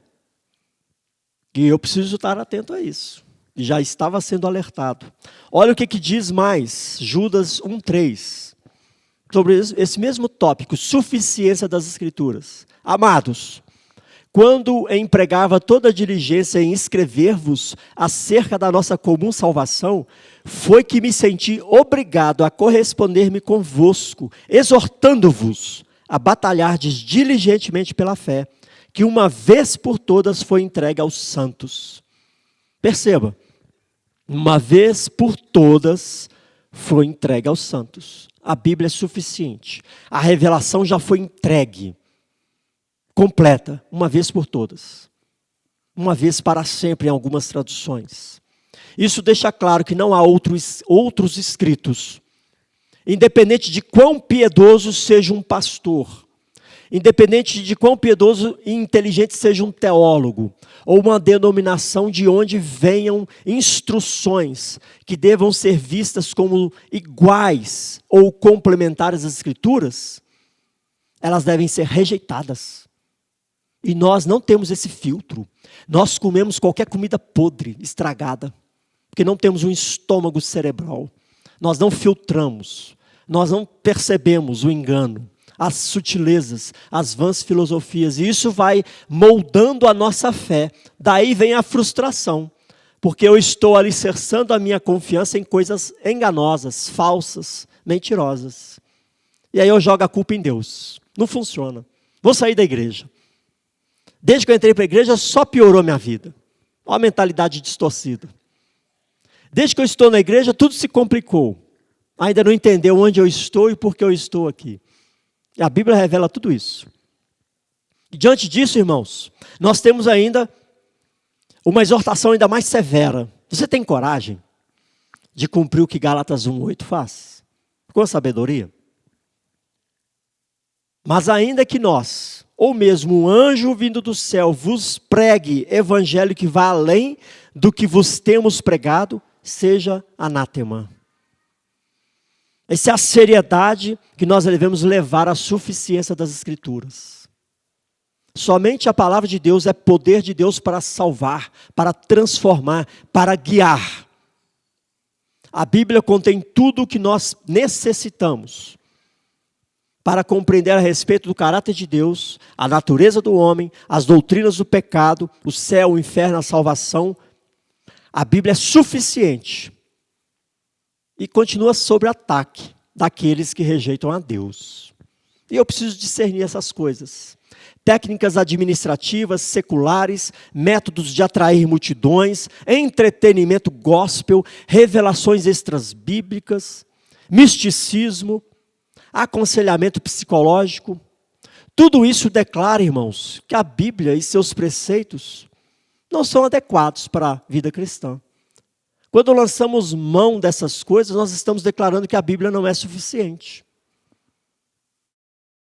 Speaker 2: E eu preciso estar atento a isso. E já estava sendo alertado. Olha o que diz mais, Judas 1:3. Sobre esse mesmo tópico, suficiência das Escrituras. Amados, quando empregava toda a diligência em escrever-vos acerca da nossa comum salvação, foi que me senti obrigado a corresponder-me convosco, exortando-vos a batalhardes diligentemente pela fé, que uma vez por todas foi entregue aos santos. Perceba, uma vez por todas foi entregue aos santos. A Bíblia é suficiente. A revelação já foi entregue, completa, uma vez por todas. Uma vez para sempre em algumas traduções. Isso deixa claro que não há outros escritos. Independente de quão piedoso seja um pastor, independente de quão piedoso e inteligente seja um teólogo, ou uma denominação de onde venham instruções que devam ser vistas como iguais ou complementares às Escrituras, elas devem ser rejeitadas. E nós não temos esse filtro. Nós comemos qualquer comida podre, estragada, porque não temos um estômago cerebral. Nós não filtramos, nós não percebemos o engano, as sutilezas, as vãs filosofias, e isso vai moldando a nossa fé. Daí vem a frustração, porque eu estou alicerçando a minha confiança em coisas enganosas, falsas, mentirosas. E aí eu jogo a culpa em Deus. Não funciona. Vou sair da igreja. Desde que eu entrei para a igreja, só piorou a minha vida. Olha a mentalidade distorcida. Desde que eu estou na igreja, tudo se complicou. Ainda não entendeu onde eu estou e por que eu estou aqui. E a Bíblia revela tudo isso. E diante disso, irmãos, nós temos ainda uma exortação ainda mais severa. Você tem coragem de cumprir o que Gálatas 1:8 faz? Com sabedoria? Mas ainda que nós, ou mesmo um anjo vindo do céu, vos pregue evangelho que vá além do que vos temos pregado, seja anátema. Essa é a seriedade que nós devemos levar à suficiência das Escrituras. Somente a palavra de Deus é poder de Deus para salvar, para transformar, para guiar. A Bíblia contém tudo o que nós necessitamos para compreender a respeito do caráter de Deus, a natureza do homem, as doutrinas do pecado, o céu, o inferno, a salvação. A Bíblia é suficiente e continua sob ataque daqueles que rejeitam a Deus. E eu preciso discernir essas coisas. Técnicas administrativas, seculares, métodos de atrair multidões, entretenimento gospel, revelações extrabíblicas, misticismo, aconselhamento psicológico. Tudo isso declara, irmãos, que a Bíblia e seus preceitos não são adequados para a vida cristã. Quando lançamos mão dessas coisas, nós estamos declarando que a Bíblia não é suficiente.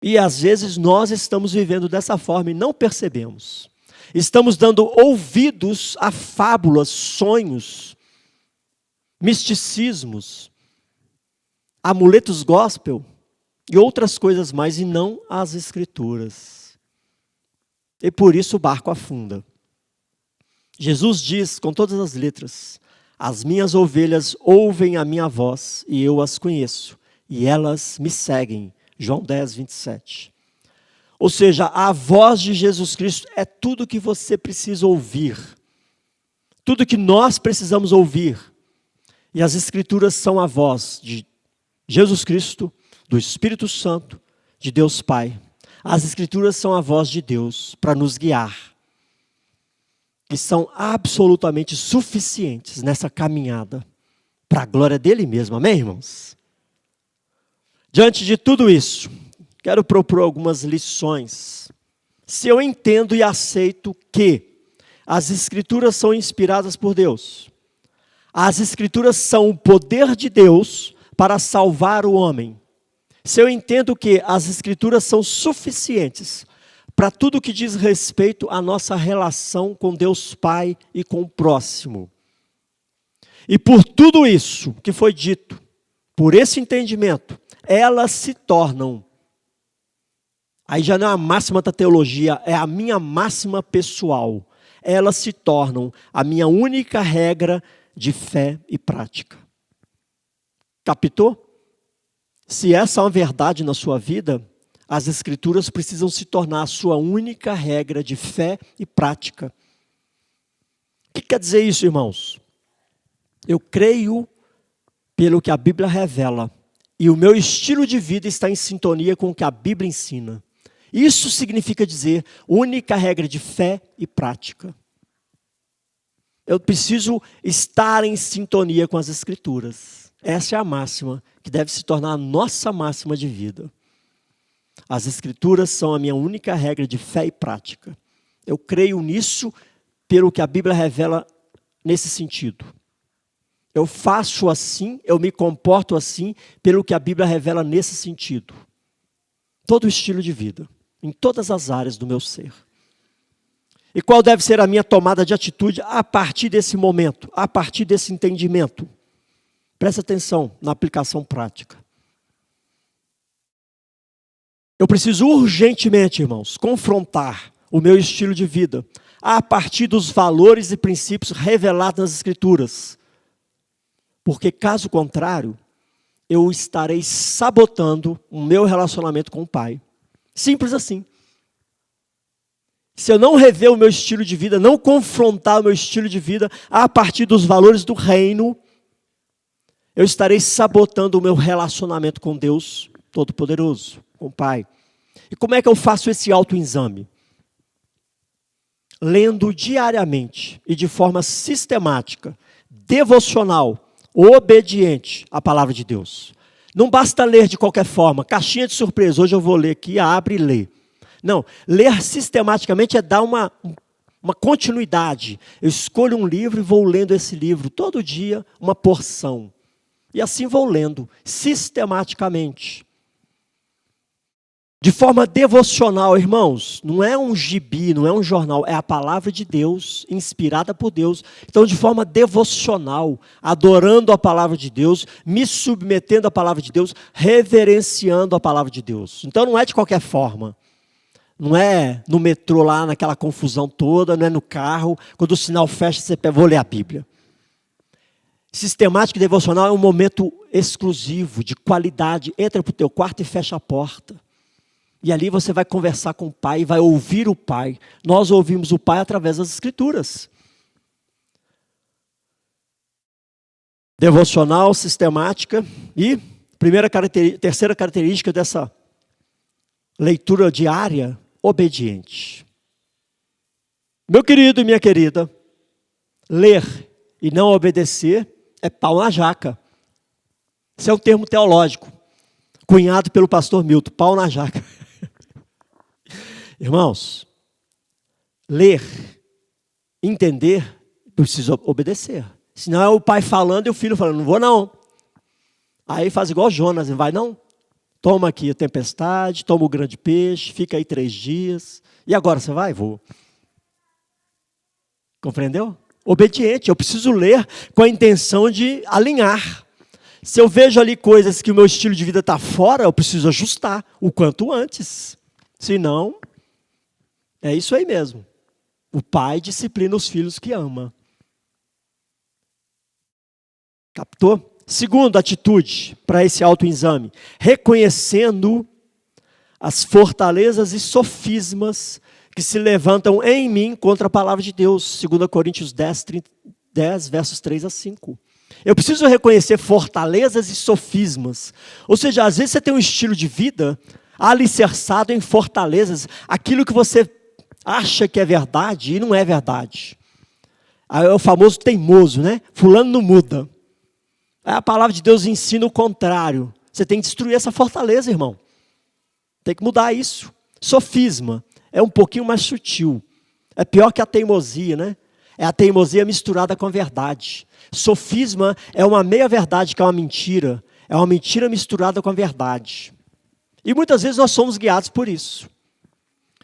Speaker 2: E às vezes nós estamos vivendo dessa forma e não percebemos. Estamos dando ouvidos a fábulas, sonhos, misticismos, amuletos gospel e outras coisas mais, e não as Escrituras. E por isso o barco afunda. Jesus diz com todas as letras: as minhas ovelhas ouvem a minha voz e eu as conheço, e elas me seguem. João 10, 27. Ou seja, a voz de Jesus Cristo é tudo que você precisa ouvir. Tudo que nós precisamos ouvir. E as Escrituras são a voz de Jesus Cristo, do Espírito Santo, de Deus Pai. As Escrituras são a voz de Deus para nos guiar. E são absolutamente suficientes nessa caminhada para a glória dele mesmo. Amém, irmãos? Diante de tudo isso, quero propor algumas lições. Se eu entendo e aceito que as Escrituras são inspiradas por Deus, as Escrituras são o poder de Deus para salvar o homem. Se eu entendo que as Escrituras são suficientes para tudo que diz respeito à nossa relação com Deus Pai e com o próximo. E por tudo isso que foi dito, por esse entendimento, elas se tornam, aí já não é a máxima da teologia, é a minha máxima pessoal. Elas se tornam a minha única regra de fé e prática. Captou? Se essa é uma verdade na sua vida, as Escrituras precisam se tornar a sua única regra de fé e prática. O que quer dizer isso, irmãos? Eu creio pelo que a Bíblia revela, e o meu estilo de vida está em sintonia com o que a Bíblia ensina. Isso significa dizer única regra de fé e prática. Eu preciso estar em sintonia com as Escrituras. Essa é a máxima que deve se tornar a nossa máxima de vida. As Escrituras são a minha única regra de fé e prática. Eu creio nisso pelo que a Bíblia revela nesse sentido. Eu faço assim, eu me comporto assim, pelo que a Bíblia revela nesse sentido. Todo o estilo de vida, em todas as áreas do meu ser. E qual deve ser a minha tomada de atitude a partir desse momento, a partir desse entendimento? Presta atenção na aplicação prática. Eu preciso urgentemente, irmãos, confrontar o meu estilo de vida a partir dos valores e princípios revelados nas Escrituras. Porque, caso contrário, eu estarei sabotando o meu relacionamento com o Pai. Simples assim. Se eu não rever o meu estilo de vida, não confrontar o meu estilo de vida a partir dos valores do reino, eu estarei sabotando o meu relacionamento com Deus Todo-Poderoso, com o Pai. E como é que eu faço esse autoexame? Lendo diariamente e de forma sistemática, devocional, obediente à palavra de Deus. Não basta ler de qualquer forma, caixinha de surpresa, hoje eu vou ler aqui, abre e lê. Não, ler sistematicamente é dar uma continuidade. Eu escolho um livro e vou lendo esse livro, todo dia uma porção. E assim vou lendo, sistematicamente. De forma devocional, irmãos, não é um gibi, não é um jornal, é a palavra de Deus, inspirada por Deus. Então, de forma devocional, adorando a palavra de Deus, me submetendo à palavra de Deus, reverenciando a palavra de Deus. Então, não é de qualquer forma. Não é no metrô lá, naquela confusão toda, não é no carro. Quando o sinal fecha, você pega, vou ler a Bíblia. Sistemática e devocional é um momento exclusivo, de qualidade. Entra para o teu quarto e fecha a porta. E ali você vai conversar com o Pai, vai ouvir o Pai. Nós ouvimos o Pai através das Escrituras. Devocional, sistemática e terceira característica dessa leitura diária, obediente. Meu querido e minha querida, ler e não obedecer é pau na jaca. Esse é um termo teológico, cunhado pelo pastor Milton, pau na jaca. Irmãos, ler, entender, precisa obedecer. Senão é o pai falando e o filho falando, não vou não. Aí faz igual Jonas, não vai não? Toma aqui a tempestade, toma o grande peixe, fica aí 3 dias. E agora você vai? Vou. Compreendeu? Obediente, eu preciso ler com a intenção de alinhar. Se eu vejo ali coisas que o meu estilo de vida está fora, eu preciso ajustar o quanto antes. Senão, é isso aí mesmo. O pai disciplina os filhos que ama. Captou? Segunda atitude para esse autoexame, reconhecendo as fortalezas e sofismas que se levantam em mim contra a palavra de Deus. 2 Coríntios 10, versos 3 a 5. Eu preciso reconhecer fortalezas e sofismas. Ou seja, às vezes você tem um estilo de vida alicerçado em fortalezas, aquilo que você acha que é verdade e não é verdade. É o famoso teimoso, né? Fulano não muda. A palavra de Deus ensina o contrário. Você tem que destruir essa fortaleza, irmão. Tem que mudar isso. Sofisma é um pouquinho mais sutil. É pior que a teimosia, né? É a teimosia misturada com a verdade. Sofisma é uma meia-verdade, que é uma mentira. É uma mentira misturada com a verdade. E muitas vezes nós somos guiados por isso.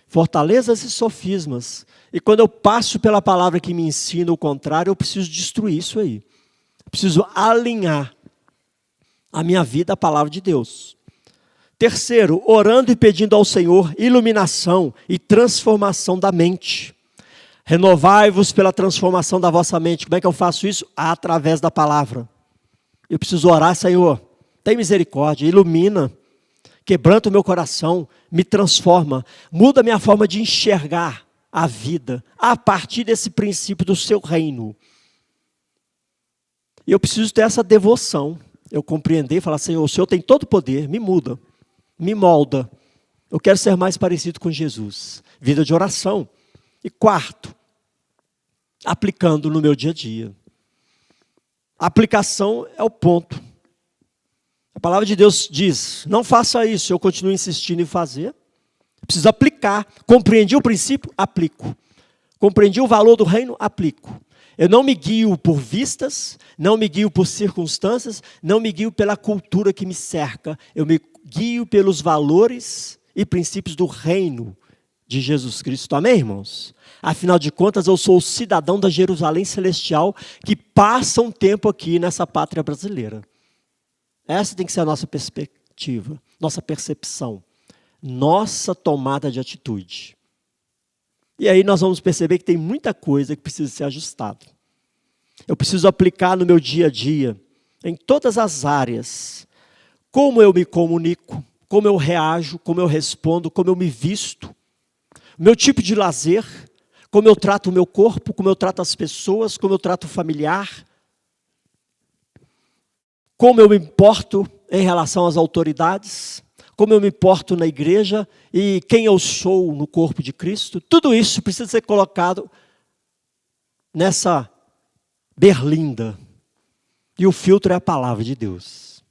Speaker 2: Fortalezas e sofismas. E quando eu passo pela palavra que me ensina o contrário, eu preciso destruir isso aí. Preciso alinhar a minha vida à palavra de Deus. Terceiro, orando e pedindo ao Senhor iluminação e transformação da mente. Renovai-vos pela transformação da vossa mente. Como é que eu faço isso? Através da palavra. Eu preciso orar, Senhor, tem misericórdia, ilumina, quebranta o meu coração, me transforma, muda a minha forma de enxergar a vida, a partir desse princípio do seu reino. E eu preciso ter essa devoção, eu compreender e falar, Senhor, o Senhor tem todo o poder, me muda, me molda. Eu quero ser mais parecido com Jesus. Vida de oração. E quarto, aplicando no meu dia a dia. A aplicação é o ponto. A palavra de Deus diz, não faça isso, eu continuo insistindo em fazer. Preciso aplicar. Compreendi o princípio? Aplico. Compreendi o valor do reino? Aplico. Eu não me guio por vistas, não me guio por circunstâncias, não me guio pela cultura que me cerca. Eu me guio pelos valores e princípios do reino de Jesus Cristo. Amém, irmãos? Afinal de contas, eu sou o cidadão da Jerusalém Celestial que passa um tempo aqui nessa pátria brasileira. Essa tem que ser a nossa perspectiva, nossa percepção, nossa tomada de atitude. E aí nós vamos perceber que tem muita coisa que precisa ser ajustada. Eu preciso aplicar no meu dia a dia, em todas as áreas, como eu me comunico, como eu reajo, como eu respondo, como eu me visto, meu tipo de lazer, como eu trato o meu corpo, como eu trato as pessoas, como eu trato o familiar, como eu me importo em relação às autoridades, como eu me porto na igreja e quem eu sou no corpo de Cristo. Tudo isso precisa ser colocado nessa berlinda. E o filtro é a palavra de Deus.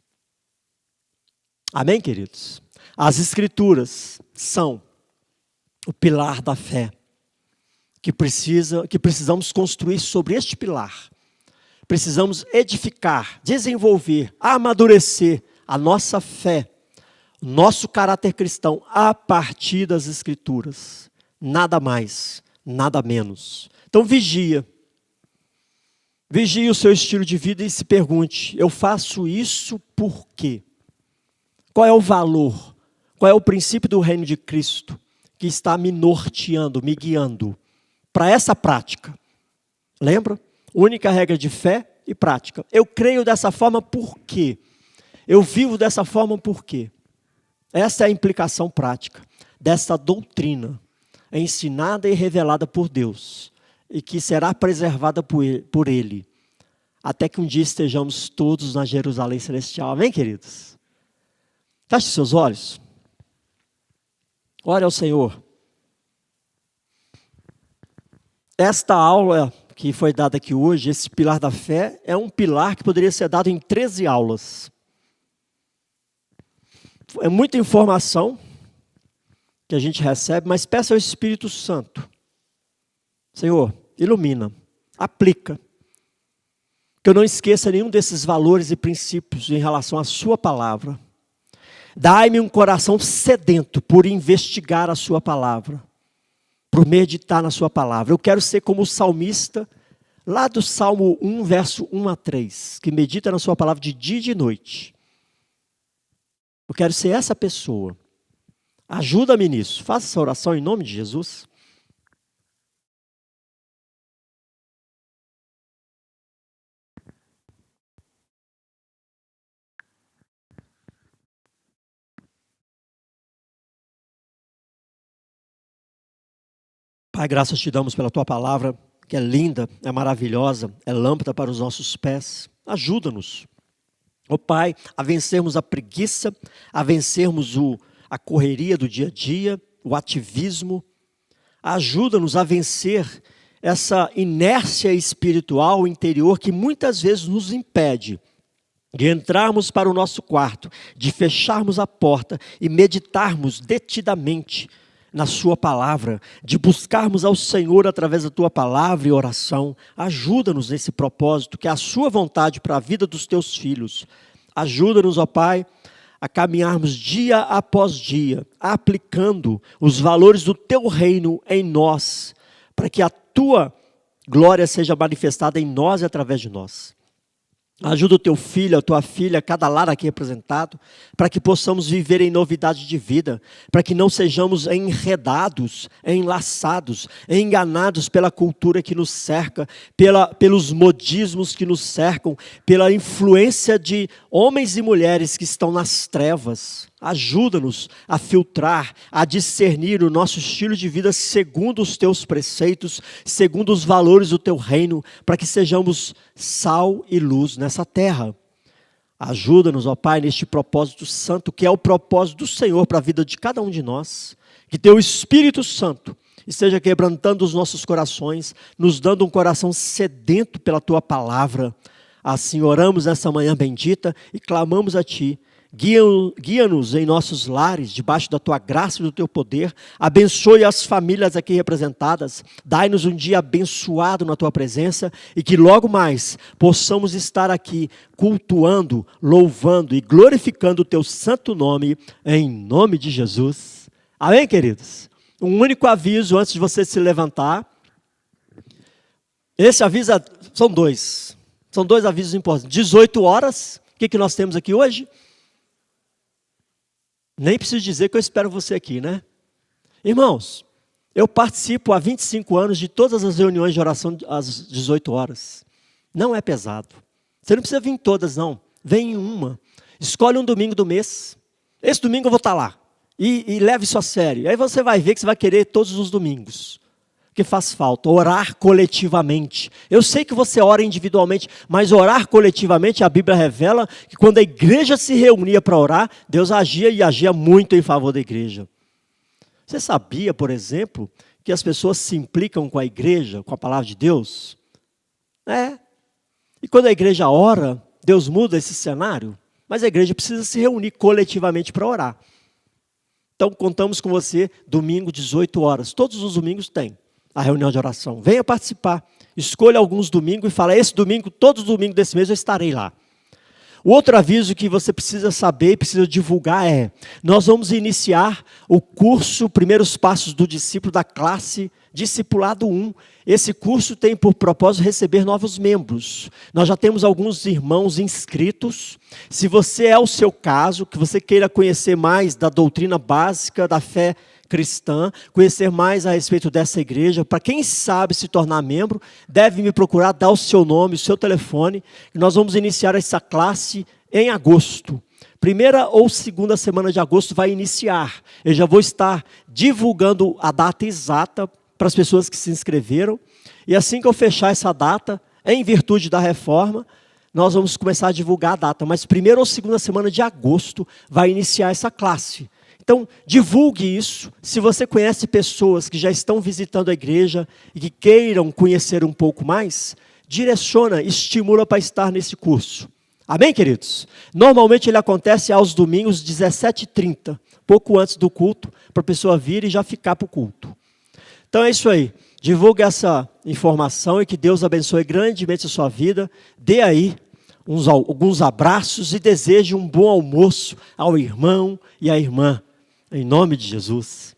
Speaker 2: Amém, queridos? As Escrituras são o pilar da fé, que precisamos construir sobre este pilar. Precisamos edificar, desenvolver, amadurecer a nossa fé, nosso caráter cristão a partir das Escrituras. Nada mais, nada menos. Então vigia. Vigie o seu estilo de vida e se pergunte, eu faço isso por quê? Qual é o valor? Qual é o princípio do reino de Cristo que está me norteando, me guiando para essa prática. Lembra? Única regra de fé e prática. Eu creio dessa forma por quê? Eu vivo dessa forma por quê? Essa é a implicação prática dessa doutrina ensinada e revelada por Deus e que será preservada por Ele, até que um dia estejamos todos na Jerusalém Celestial. Amém, queridos? Feche seus olhos. Ore ao Senhor. Esta aula que foi dada aqui hoje, esse pilar da fé, é um pilar que poderia ser dado em 13 aulas. É muita informação que a gente recebe, mas peça ao Espírito Santo. Senhor, ilumina, aplica. Que eu não esqueça nenhum desses valores e princípios em relação à sua palavra. Dai-me um coração sedento por investigar a sua palavra, por meditar na sua palavra. Eu quero ser como o salmista, lá do Salmo 1, verso 1 a 3, que medita na sua palavra de dia e de noite. Eu quero ser essa pessoa. Ajuda-me nisso. Faça essa oração em nome de Jesus. Pai, graças te damos pela tua palavra, que é linda, é maravilhosa, é lâmpada para os nossos pés. Ajuda-nos, ó Pai, a vencermos a preguiça, a vencermos a correria do dia a dia, o ativismo. Ajuda-nos a vencer essa inércia espiritual interior que muitas vezes nos impede de entrarmos para o nosso quarto, de fecharmos a porta e meditarmos detidamente na sua palavra, de buscarmos ao Senhor através da tua palavra e oração. Ajuda-nos nesse propósito, que é a sua vontade para a vida dos teus filhos. Ajuda-nos, ó Pai, a caminharmos dia após dia, aplicando os valores do teu reino em nós, para que a tua glória seja manifestada em nós e através de nós. Ajuda o teu filho, a tua filha, cada lar aqui representado, para que possamos viver em novidade de vida, para que não sejamos enredados, enlaçados, enganados pela cultura que nos cerca, pelos modismos que nos cercam, pela influência de homens e mulheres que estão nas trevas. Ajuda-nos a filtrar, a discernir o nosso estilo de vida segundo os teus preceitos, segundo os valores do teu reino, para que sejamos sal e luz nessa terra. Ajuda-nos, ó Pai, neste propósito santo, que é o propósito do Senhor para a vida de cada um de nós. Que teu Espírito Santo esteja quebrantando os nossos corações, nos dando um coração sedento pela tua palavra. Assim oramos nessa manhã bendita e clamamos a ti. Guia-nos em nossos lares, debaixo da tua graça e do teu poder. Abençoe as famílias aqui representadas. Dai-nos um dia abençoado na tua presença e que logo mais possamos estar aqui cultuando, louvando e glorificando o teu santo nome, em nome de Jesus. Amém, queridos? Um único aviso antes de você se levantar. Esse aviso, são dois avisos importantes. 18 horas, o que nós temos aqui hoje? Nem preciso dizer que eu espero você aqui, né? Irmãos, eu participo há 25 anos de todas as reuniões de oração às 18 horas. Não é pesado. Você não precisa vir em todas, não. Vem em uma. Escolhe um domingo do mês. Esse domingo eu vou estar lá. E leve isso a sério. Aí você vai ver que você vai querer todos os domingos. Que faz falta, orar coletivamente. Eu sei que você ora individualmente, mas orar coletivamente, a Bíblia revela que quando a igreja se reunia para orar, Deus agia e agia muito em favor da igreja. Você sabia, por exemplo, que as pessoas se implicam com a igreja, com a palavra de Deus? E quando a igreja ora, Deus muda esse cenário, mas a igreja precisa se reunir coletivamente para orar. Então contamos com você domingo, 18 horas. Todos os domingos tem a reunião de oração. Venha participar. Escolha alguns domingos e fala, esse domingo, todos os domingos desse mês eu estarei lá. O outro aviso que você precisa saber e precisa divulgar é, nós vamos iniciar o curso Primeiros Passos do Discípulo da classe Discipulado 1. Esse curso tem por propósito receber novos membros. Nós já temos alguns irmãos inscritos. Se você é o seu caso, que você queira conhecer mais da doutrina básica da fé cristã, conhecer mais a respeito dessa igreja, para quem sabe se tornar membro, deve me procurar, dar o seu nome, o seu telefone, e nós vamos iniciar essa classe em agosto. Primeira ou segunda semana de agosto vai iniciar. Eu já vou estar divulgando a data exata para as pessoas que se inscreveram. E assim que eu fechar essa data, em virtude da reforma, nós vamos começar a divulgar a data. Mas primeira ou segunda semana de agosto vai iniciar essa classe. Então, divulgue isso. Se você conhece pessoas que já estão visitando a igreja e que queiram conhecer um pouco mais, direciona, estimula para estar nesse curso. Amém, queridos? Normalmente ele acontece aos domingos, 17h30, pouco antes do culto, para a pessoa vir e já ficar para o culto. Então é isso aí. Divulgue essa informação e que Deus abençoe grandemente a sua vida. Dê aí alguns abraços e deseje um bom almoço ao irmão e à irmã. Em nome de Jesus.